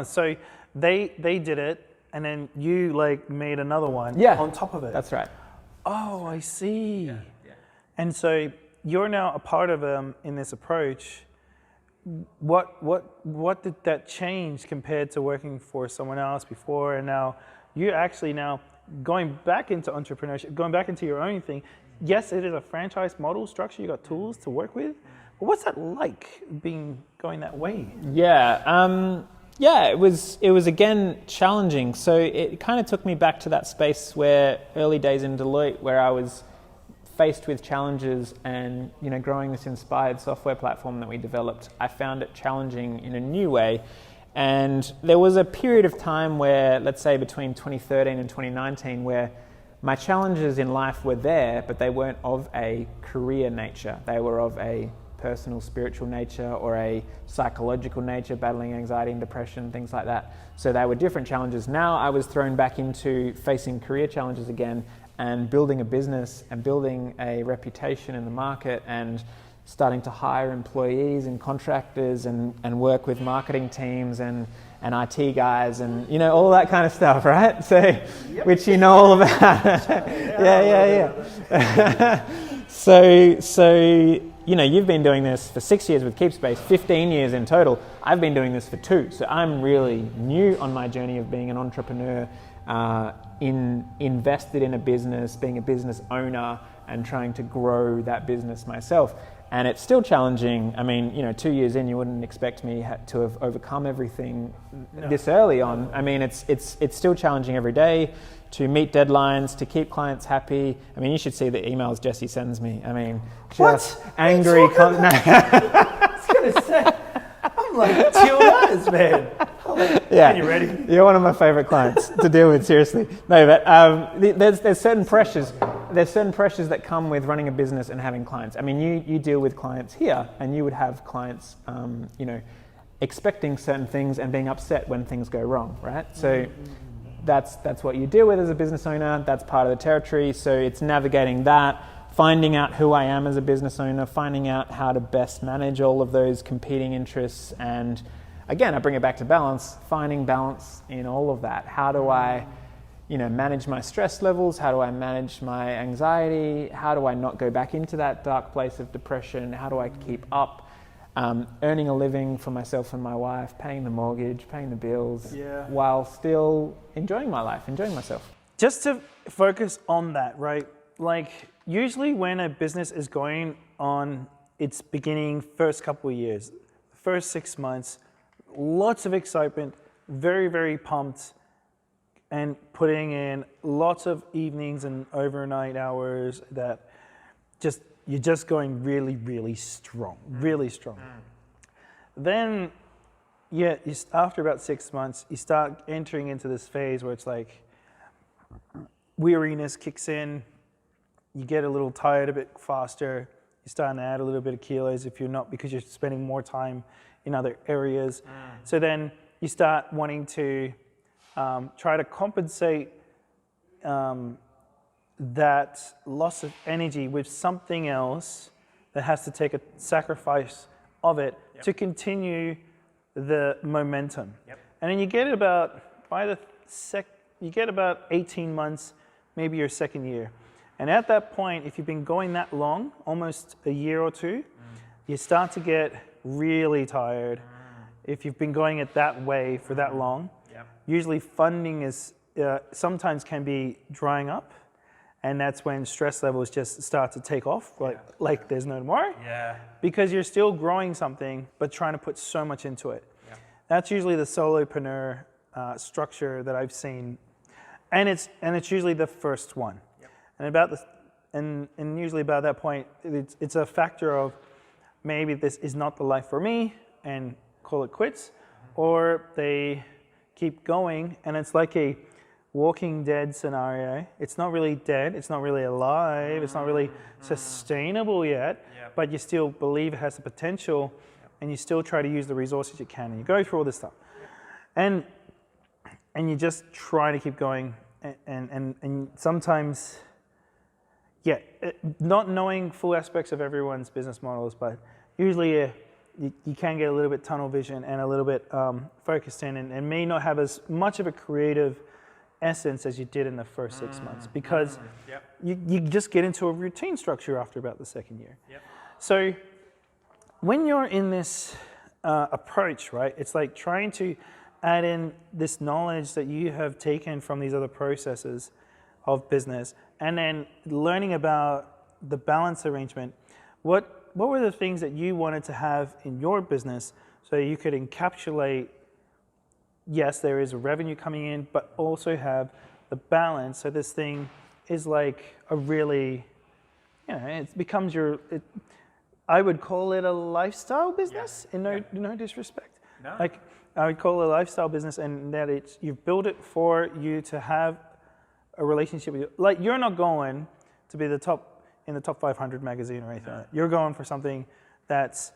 Speaker 1: So they did it, and then you made another one on top of it.
Speaker 2: That's right.
Speaker 1: Oh, I see. Yeah. And so you're now a part of in this approach. What did that change compared to working for someone else before, and now you're actually now going back into entrepreneurship, going back into your own thing? Yes, it is a franchise model structure. You got tools to work with. But what's that like, going that way?
Speaker 2: It was again challenging. So it kind of took me back to that space where early days in Deloitte, where I was faced with challenges and growing this inspired software platform that we developed. I found it challenging in a new way. And there was a period of time where, let's say between 2013 and 2019, where my challenges in life were there, but they weren't of a career nature. They were of a personal, spiritual nature or a psychological nature, battling anxiety and depression, things like that. So they were different challenges. Now I was thrown back into facing career challenges again and building a business and building a reputation in the market and starting to hire employees and contractors and work with marketing teams and IT guys and all that kind of stuff, right? So, yep. Which you know all about. Yeah. So you've been doing this for 6 years with KeepSpace, 15 years in total. I've been doing this for 2, so I'm really new on my journey of being an entrepreneur, invested in a business, being a business owner, and trying to grow that business myself. And it's still challenging. I mean, 2 years in, you wouldn't expect me to have overcome everything this early on. I mean, it's still challenging every day to meet deadlines, to keep clients happy. I mean, you should see the emails Jessie sends me. I mean, just angry.
Speaker 1: I was gonna say, I'm like, chill eyes, man.
Speaker 2: Yeah,
Speaker 1: you ready?
Speaker 2: You're one of my favorite clients to deal with. Seriously, no, but there's certain pressures. There's certain pressures that come with running a business and having clients. I mean, you deal with clients here, and you would have clients, expecting certain things and being upset when things go wrong, right? So that's what you deal with as a business owner. That's part of the territory. So it's navigating that, finding out who I am as a business owner, finding out how to best manage all of those competing interests, and again, I bring it back to balance, finding balance in all of that. How do I, manage my stress levels? How do I manage my anxiety? How do I not go back into that dark place of depression? How do I keep up earning a living for myself and my wife, paying the mortgage, paying the bills, while still enjoying my life, enjoying myself?
Speaker 1: Just to focus on that, right? Like, usually when a business is going on its beginning first couple of years, first 6 months, lots of excitement, very, very pumped, and putting in lots of evenings and overnight hours that you're just going really, really strong, really strong. Then, after about 6 months, you start entering into this phase where it's like weariness kicks in, you get a little tired a bit faster, you're starting to add a little bit of kilos if you're not, because you're spending more time in other areas. So then you start wanting to try to compensate that loss of energy with something else that has to take a sacrifice of it to continue the momentum. And then you get about, you get about 18 months, maybe your second year. And at that point, if you've been going that long, almost a year or two, you start to get really tired. If you've been going it that way for that long, usually funding is sometimes can be drying up, and that's when stress levels just start to take off, like there's no tomorrow. Because you're still growing something, but trying to put so much into it. That's usually the solopreneur structure that I've seen, and it's usually the first one. And usually about that point, it's a factor of maybe this is not the life for me and call it quits, or they keep going, and it's like a Walking Dead scenario. It's not really dead, it's not really alive, it's not really sustainable yet, but you still believe it has the potential, and you still try to use the resources you can, and you go through all this stuff. And you just try to keep going, and sometimes, not knowing full aspects of everyone's business models, but usually you can get a little bit tunnel vision and a little bit focused in, and may not have as much of a creative essence as you did in the first 6 months, because you just get into a routine structure after about the second year. So when you're in this approach, right, it's like trying to add in this knowledge that you have taken from these other processes of business, and then learning about the balance arrangement. What were the things that you wanted to have in your business so you could encapsulate, yes, there is a revenue coming in, but also have the balance, so this thing is like a really, it becomes I would call it a lifestyle business, in no disrespect. No. Like, I would call it a lifestyle business, and that you've built it for you to have a relationship with you. Like, you're not going to be in the top 500 magazine or anything. No. You're going for something this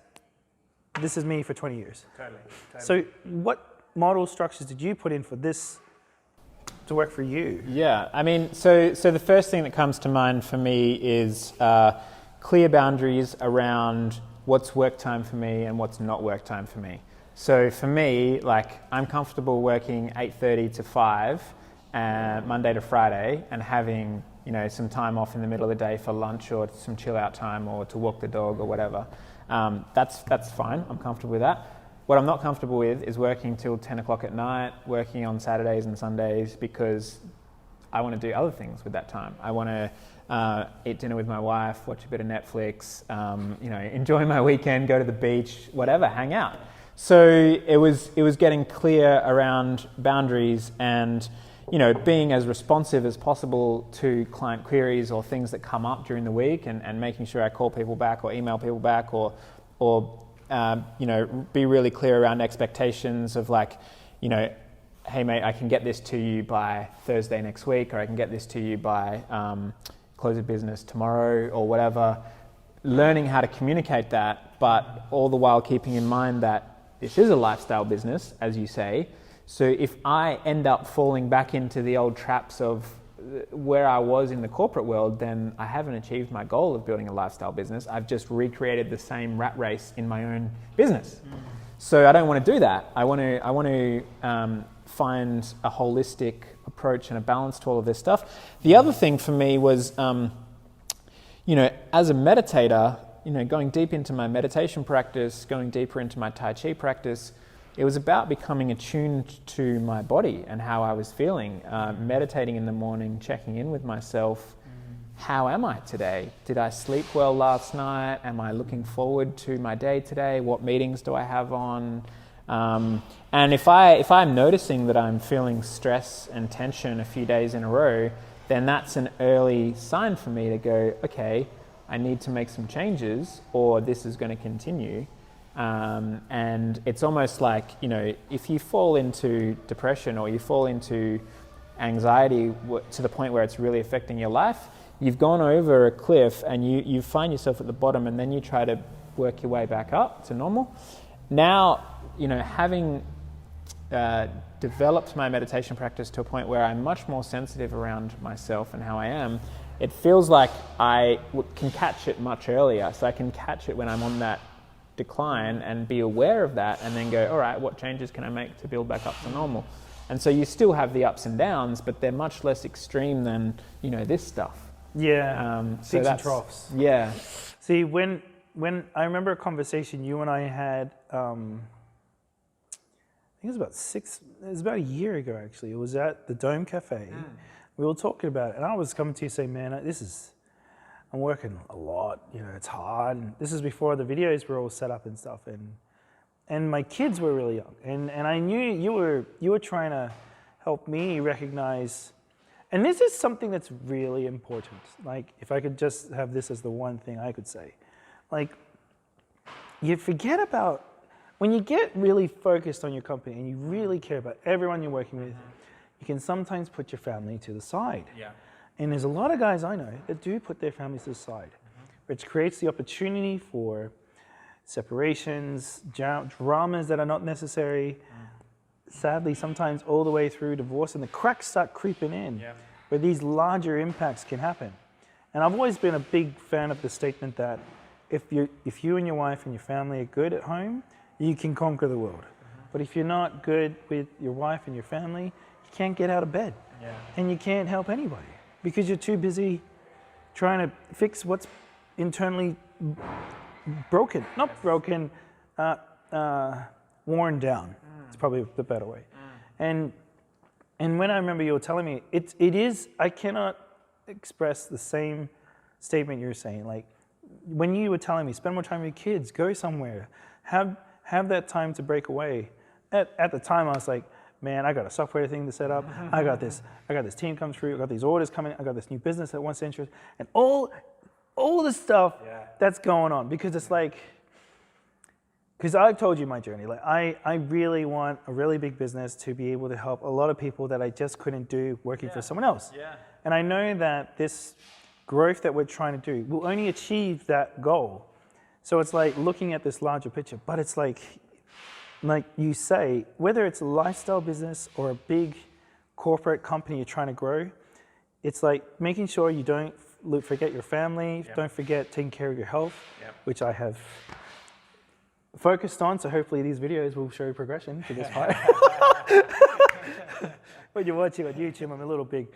Speaker 1: is me for 20 years. Totally. So what model structures did you put in for this to work for you? Yeah,
Speaker 2: I mean, so the first thing that comes to mind for me is clear boundaries around what's work time for me and what's not work time for me. So for me, like, I'm comfortable working 8:30 to 5, Monday to Friday, and having some time off in the middle of the day for lunch or some chill out time or to walk the dog or whatever. That's fine. I'm comfortable with that. What I'm not comfortable with is working till 10 o'clock at night, working on Saturdays and Sundays, because I want to do other things with that time. I want to eat dinner with my wife, watch a bit of Netflix, enjoy my weekend, go to the beach, whatever, hang out. So it was getting clear around boundaries and, being as responsive as possible to client queries or things that come up during the week, and making sure I call people back or email people back or be really clear around expectations of like, hey mate, I can get this to you by Thursday next week, or I can get this to you by close of business tomorrow or whatever. Learning how to communicate that, but all the while keeping in mind that this is a lifestyle business, as you say. So if I end up falling back into the old traps of where I was in the corporate world, then I haven't achieved my goal of building a lifestyle business. I've just recreated the same rat race in my own business. So I don't want to do that. I want to find a holistic approach and a balance to all of this stuff. The other thing for me was, as a meditator, going deep into my meditation practice, going deeper into my Tai Chi practice, it was about becoming attuned to my body and how I was feeling, meditating in the morning, checking in with myself. How am I today? Did I sleep well last night? Am I looking forward to my day today? What meetings do I have on? And if I'm noticing that I'm feeling stress and tension a few days in a row, then that's an early sign for me to go, okay, I need to make some changes, or this is going to continue. And it's almost like, if you fall into depression or you fall into anxiety to the point where it's really affecting your life, you've gone over a cliff and you find yourself at the bottom, and then you try to work your way back up to normal. Now, having developed my meditation practice to a point where I'm much more sensitive around myself and how I am, it feels like I can catch it much earlier. So I can catch it when I'm on that decline and be aware of that, and then go, all right, what changes can I make to build back up to normal? And so you still have the ups and downs, but they're much less extreme than, this stuff.
Speaker 1: Yeah, peaks and troughs.
Speaker 2: Yeah.
Speaker 1: See, when I remember a conversation you and I had, I think it was about a year ago actually. It was at the Dome Cafe. We were talking about it, and I was coming to you saying, man, I'm working a lot, it's hard. And this is before the videos were all set up and stuff, and my kids were really young, and I knew you were trying to help me recognize, and this is something that's really important. Like, if I could just have this as the one thing I could say, like, you forget about, when you get really focused on your company and you really care about everyone you're working with, you can sometimes put your family to the side. Yeah. And there's a lot of guys I know that do put their families to the side, which creates the opportunity for separations, dramas that are not necessary, sadly sometimes all the way through divorce, and the cracks start creeping in, where these larger impacts can happen. And I've always been a big fan of the statement that if you and your wife and your family are good at home, you can conquer the world. But if you're not good with your wife and your family, you can't get out of bed, and you can't help anybody, because you're too busy trying to fix what's internally broken. Not broken, worn down. It's probably the better way. And when I remember you were telling me, it is, I cannot express the same statement you're saying. Like, when you were telling me, spend more time with your kids, go somewhere, have that time to break away. At the time, I was like, man, I got a software thing to set up. I got this team comes through. I got these orders coming. I got this new business that wants interest, and all the stuff that's going on. Because it's like, because I've told you my journey. Like, I really want a really big business to be able to help a lot of people that I just couldn't do working for someone else. And I know that this growth that we're trying to do will only achieve that goal. So it's like looking at this larger picture. But it's like you say, whether it's a lifestyle business or a big corporate company you're trying to grow, it's like making sure you don't forget your family, don't forget taking care of your health, which I have focused on. So hopefully these videos will show progression to this height. When you're watching on YouTube, I'm a little big.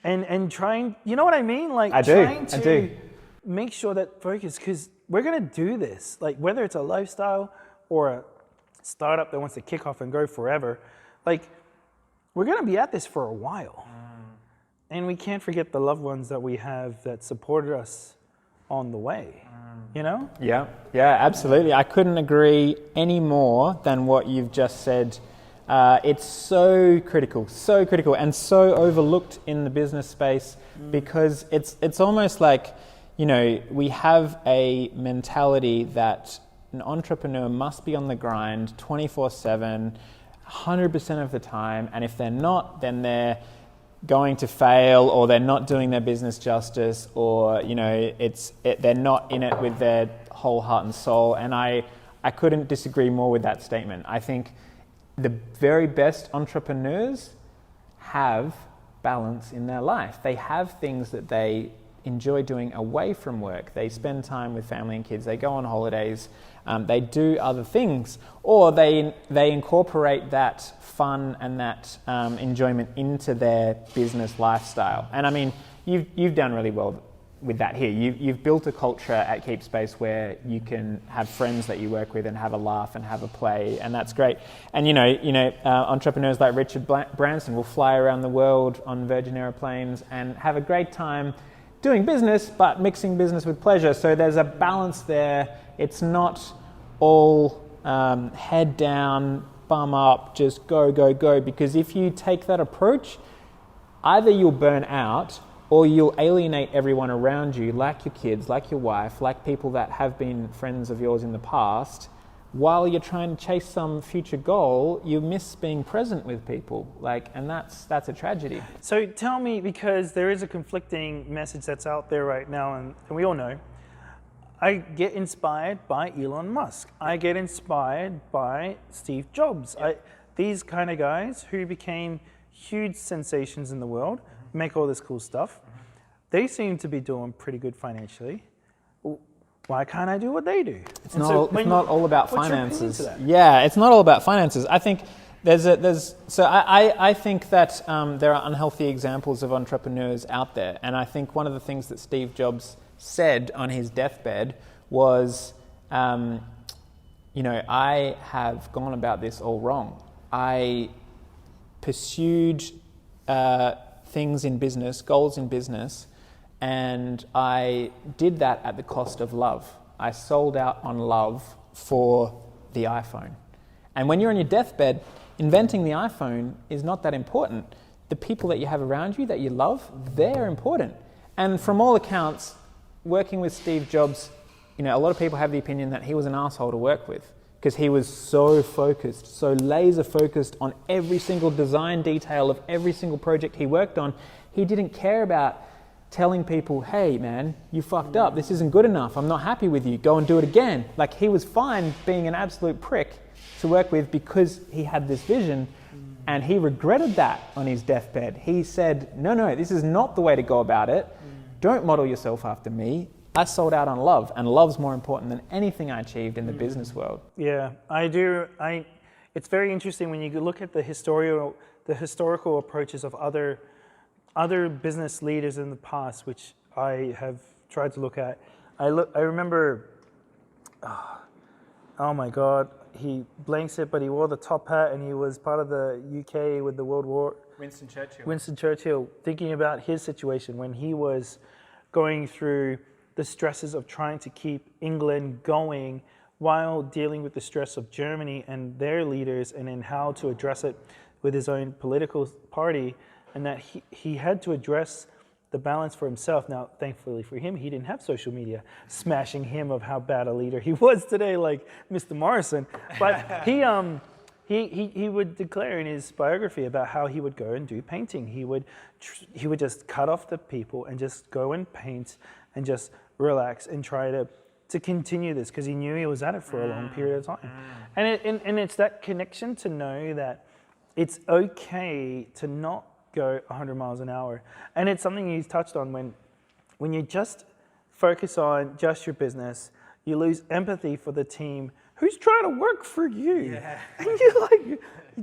Speaker 1: And trying, you know what I mean? Like, trying to make sure that focus, because we're going to do this, like whether it's a lifestyle or a startup that wants to kick off and go forever, like, we're going to be at this for a while. And we can't forget the loved ones that we have that supported us on the way, you know?
Speaker 2: Yeah, absolutely. I couldn't agree any more than what you've just said. It's so critical, and so overlooked in the business space because it's almost like, you know, we have a mentality that an entrepreneur must be on the grind 24/7, 100% of the time, and if they're not, then they're going to fail, or they're not doing their business justice, or, you know, they're not in it with their whole heart and soul. And I couldn't disagree more with that statement. I think the very best entrepreneurs have balance in their life. They have things that they enjoy doing away from work. They spend time with family and kids. They go on holidays. They do other things, or they incorporate that fun and that enjoyment into their business lifestyle. And I mean, you've done really well with that here. You've built a culture at KeepSpace where you can have friends that you work with and have a laugh and have a play, and that's great. And you know, entrepreneurs like Richard Branson will fly around the world on Virgin airplanes and have a great time doing business, but mixing business with pleasure. So there's a balance there. It's not all head down, bum up, just go, because if you take that approach, either you'll burn out or you'll alienate everyone around you, like your kids, like your wife, like people that have been friends of yours in the past. While you're trying to chase some future goal, you miss being present with people, and that's a tragedy.
Speaker 1: So tell me, because there is a conflicting message that's out there right now, and we all know, I get inspired by Elon Musk. I get inspired by Steve Jobs. These kind of guys who became huge sensations in the world, make all this cool stuff. They seem to be doing pretty good financially. Why can't I do what they do?
Speaker 2: It's not all about finances.
Speaker 1: Yeah,
Speaker 2: it's not all about finances. I think I think that there are unhealthy examples of entrepreneurs out there, and I think one of the things that Steve Jobs said on his deathbed was, I have gone about this all wrong. I pursued things in business, goals in business, and I did that at the cost of love. I sold out on love for the iPhone. And when you're on your deathbed, inventing the iPhone is not that important. The people that you have around you that you love, they're important. And from all accounts, working with Steve Jobs, a lot of people have the opinion that he was an asshole to work with because he was so focused, so laser focused on every single design detail of every single project he worked on. He didn't care about telling people, hey man, you fucked up, this isn't good enough, I'm not happy with you, go and do it again. Like, he was fine being an absolute prick to work with because he had this vision, and he regretted that on his deathbed. He said, no, this is not the way to go about it. Don't model yourself after me. I sold out on love, and love's more important than anything I achieved in the business world.
Speaker 1: Yeah, I do. It's very interesting when you look at the historical approaches of other business leaders in the past, which I have tried to look at. I remember, oh my God, he blanks it, but he wore the top hat and he was part of the UK with the World War. Winston Churchill, thinking about his situation when he was going through the stresses of trying to keep England going while dealing with the stress of Germany and their leaders, and in how to address it with his own political party, and that he had to address the balance for himself. Now, thankfully for him, he didn't have social media smashing him of how bad a leader he was today, like Mr. Morrison. But he would declare in his biography about how he would go and do painting. He would just cut off the people and just go and paint and just relax and try to continue this, because he knew he was at it for a long period of time. And it's that connection to know that it's okay to not go 100 miles an hour. And it's something you touched on, when you just focus on just your business, you lose empathy for the team who's trying to work for you. Yeah. And you're like, you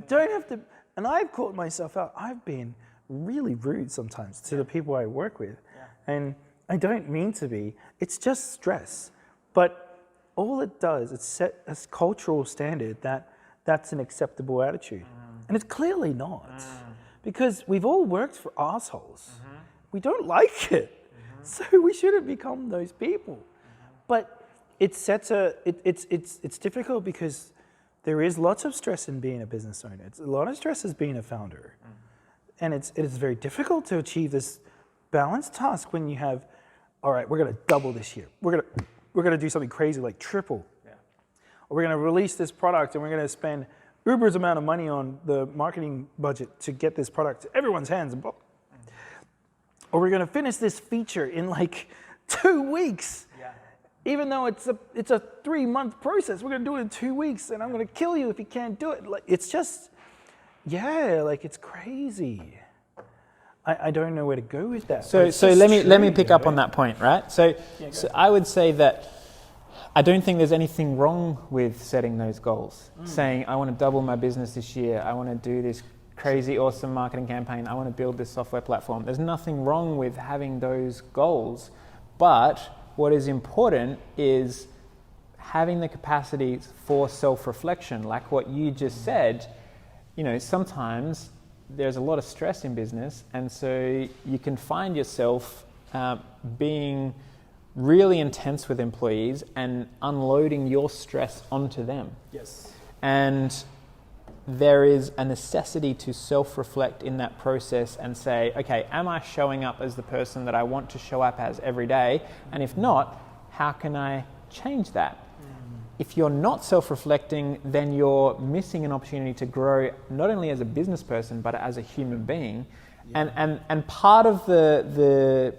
Speaker 1: don't have to. And I've caught myself out. I've been really rude sometimes to the people I work with. Yeah. And I don't mean to be. It's just stress. But all it does is set a cultural standard that's an acceptable attitude. And it's clearly not. Because we've all worked for assholes. we don't like it. So we shouldn't become those people. But it sets it's difficult because there is lots of stress in being a business owner. It's a lot of stress as being a founder. And it is very difficult to achieve this balanced task when you have, all right, we're gonna double this year. We're gonna do something crazy like triple. Or we're gonna release this product and we're gonna spend Uber's amount of money on the marketing budget to get this product to everyone's hands. Or we're gonna finish this feature in like 2 weeks. Even though it's a 3-month process, we're gonna do it in 2 weeks and I'm gonna kill you if you can't do it. Like, it's just, like it's crazy. I don't know where to go with that.
Speaker 2: So let me pick up on that point, right? So I would say that I don't think there's anything wrong with setting those goals. Saying, I want to double my business this year. I want to do this crazy, awesome marketing campaign. I want to build this software platform. There's nothing wrong with having those goals. But what is important is having the capacity for self-reflection. Like what you just said, sometimes there's a lot of stress in business, and so you can find yourself being really intense with employees and unloading your stress onto them.
Speaker 1: Yes.
Speaker 2: And there is a necessity to self-reflect in that process and say, okay, am I showing up as the person that I want to show up as every day? And if not, how can I change that? If you're not self-reflecting, then you're missing an opportunity to grow not only as a business person, but as a human being. And part of the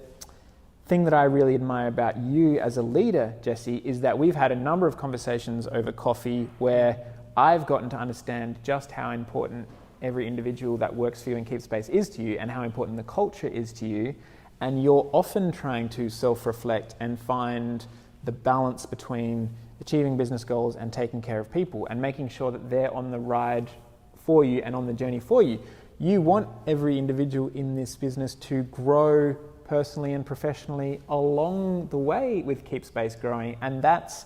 Speaker 2: thing that I really admire about you as a leader, Jesse, is that we've had a number of conversations over coffee where I've gotten to understand just how important every individual that works for you in KeepSpace is to you and how important the culture is to you. And you're often trying to self-reflect and find the balance between achieving business goals and taking care of people and making sure that they're on the ride for you and on the journey for you. You want every individual in this business to grow personally and professionally along the way with KeepSpace growing, and that's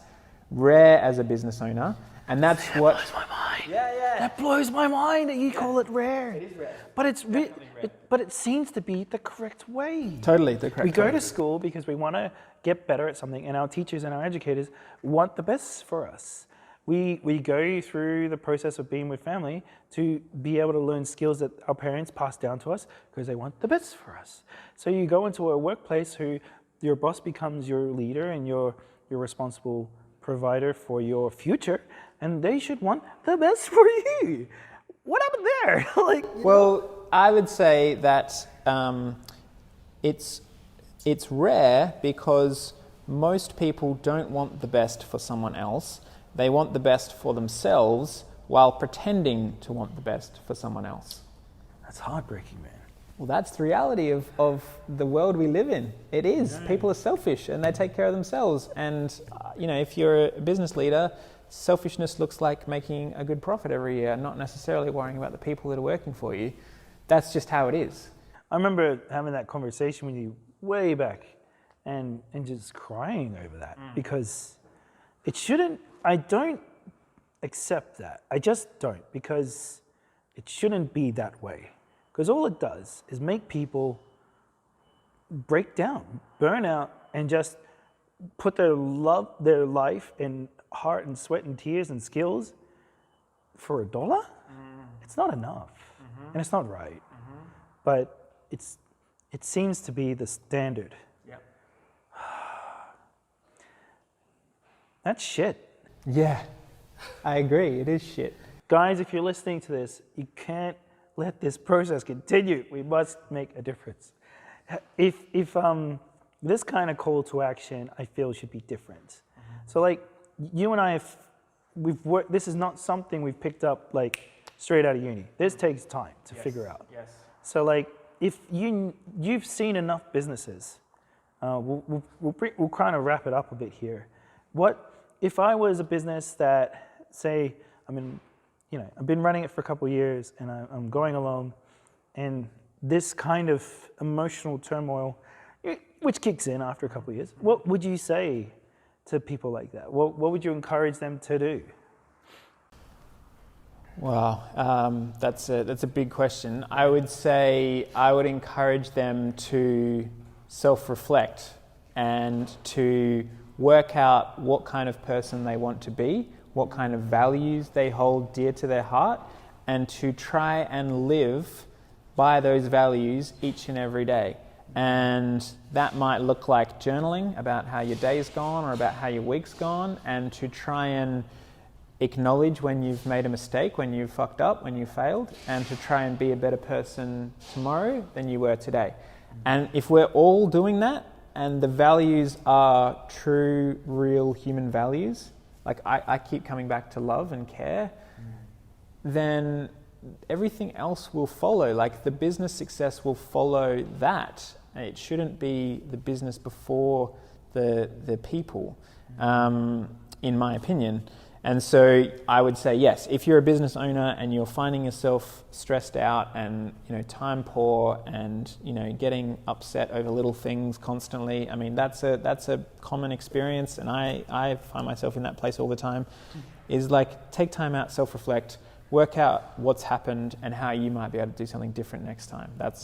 Speaker 2: rare as a business owner. And that's what
Speaker 1: blows my mind. That blows my mind that you call it rare.
Speaker 2: It is rare.
Speaker 1: But it's but it seems to be the correct way.
Speaker 2: Totally the correct way.
Speaker 1: We go to school because we want to get better at something, and our teachers and our educators want the best for us. We go through the process of being with family to be able to learn skills that our parents pass down to us because they want the best for us. So you go into a workplace who your boss becomes your leader and your responsible provider for your future, and they should want the best for you. What happened there?
Speaker 2: Well, I would say that it's rare because most people don't want the best for someone else. They want the best for themselves while pretending to want the best for someone else.
Speaker 1: That's heartbreaking, man.
Speaker 2: Well, that's the reality of the world we live in. It is. Yeah. People are selfish and they take care of themselves. And, if you're a business leader, selfishness looks like making a good profit every year, not necessarily worrying about the people that are working for you. That's just how it is.
Speaker 1: I remember having that conversation with you way back and just crying over that because it shouldn't, I don't accept that. I just don't, because it shouldn't be that way. Because all it does is make people break down, burn out, and just put their life and heart and sweat and tears and skills for $1. It's not enough, and it's not right. But it seems to be the standard.
Speaker 2: Yep.
Speaker 1: That's shit.
Speaker 2: Yeah, I agree. It is shit.
Speaker 1: Guys, if you're listening to this, you can't let this process continue. We must make a difference. If this kind of call to action, I feel, should be different. So you and I we've worked. This is not something we've picked up straight out of uni. This takes time to figure out.
Speaker 2: Yes.
Speaker 1: So if you've seen enough businesses, we'll kind of wrap it up a bit here. What if I was a business that, say, I've been running it for a couple of years and I'm going along, and this kind of emotional turmoil, which kicks in after a couple of years, what would you say to people like that? What would you encourage them to do?
Speaker 2: Wow, that's a big question. I would say I would encourage them to self-reflect and to work out what kind of person they want to be, what kind of values they hold dear to their heart, and to try and live by those values each and every day. And that might look like journaling about how your day's gone or about how your week's gone, and to try and acknowledge when you've made a mistake, when you've fucked up, when you failed, and to try and be a better person tomorrow than you were today. And if we're all doing that, and the values are true, real human values, like I keep coming back to love and care, then everything else will follow. Like the business success will follow that. It shouldn't be the business before the people, in my opinion. And so I would say, yes, if you're a business owner and you're finding yourself stressed out and, time poor and, getting upset over little things constantly, I mean, that's a common experience, and I find myself in that place all the time, is like take time out, self-reflect, work out what's happened and how you might be able to do something different next time. That's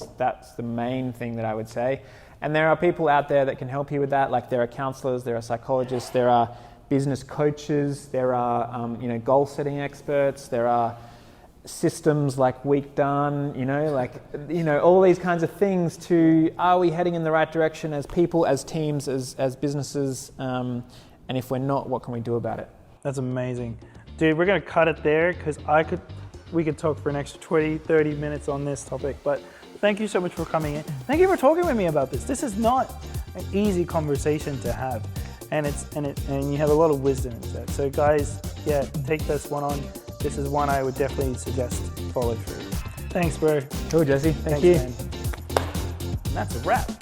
Speaker 2: the main thing that I would say. And there are people out there that can help you with that. Like there are counselors, there are psychologists, there are business coaches, there are goal setting experts, there are systems like Week Done, all these kinds of things to, are we heading in the right direction as people, as teams, as businesses, and if we're not, what can we do about it?
Speaker 1: That's amazing. Dude, we're going to cut it there because we could talk for an extra 20, 30 minutes on this topic, but thank you so much for coming in. Thank you for talking with me about this. This is not an easy conversation to have, and you have a lot of wisdom in that. So guys, take this one on. This is one I would definitely suggest follow through. Thanks, bro.
Speaker 2: Cool, Jesse. Thank you.
Speaker 1: Man. And that's a wrap.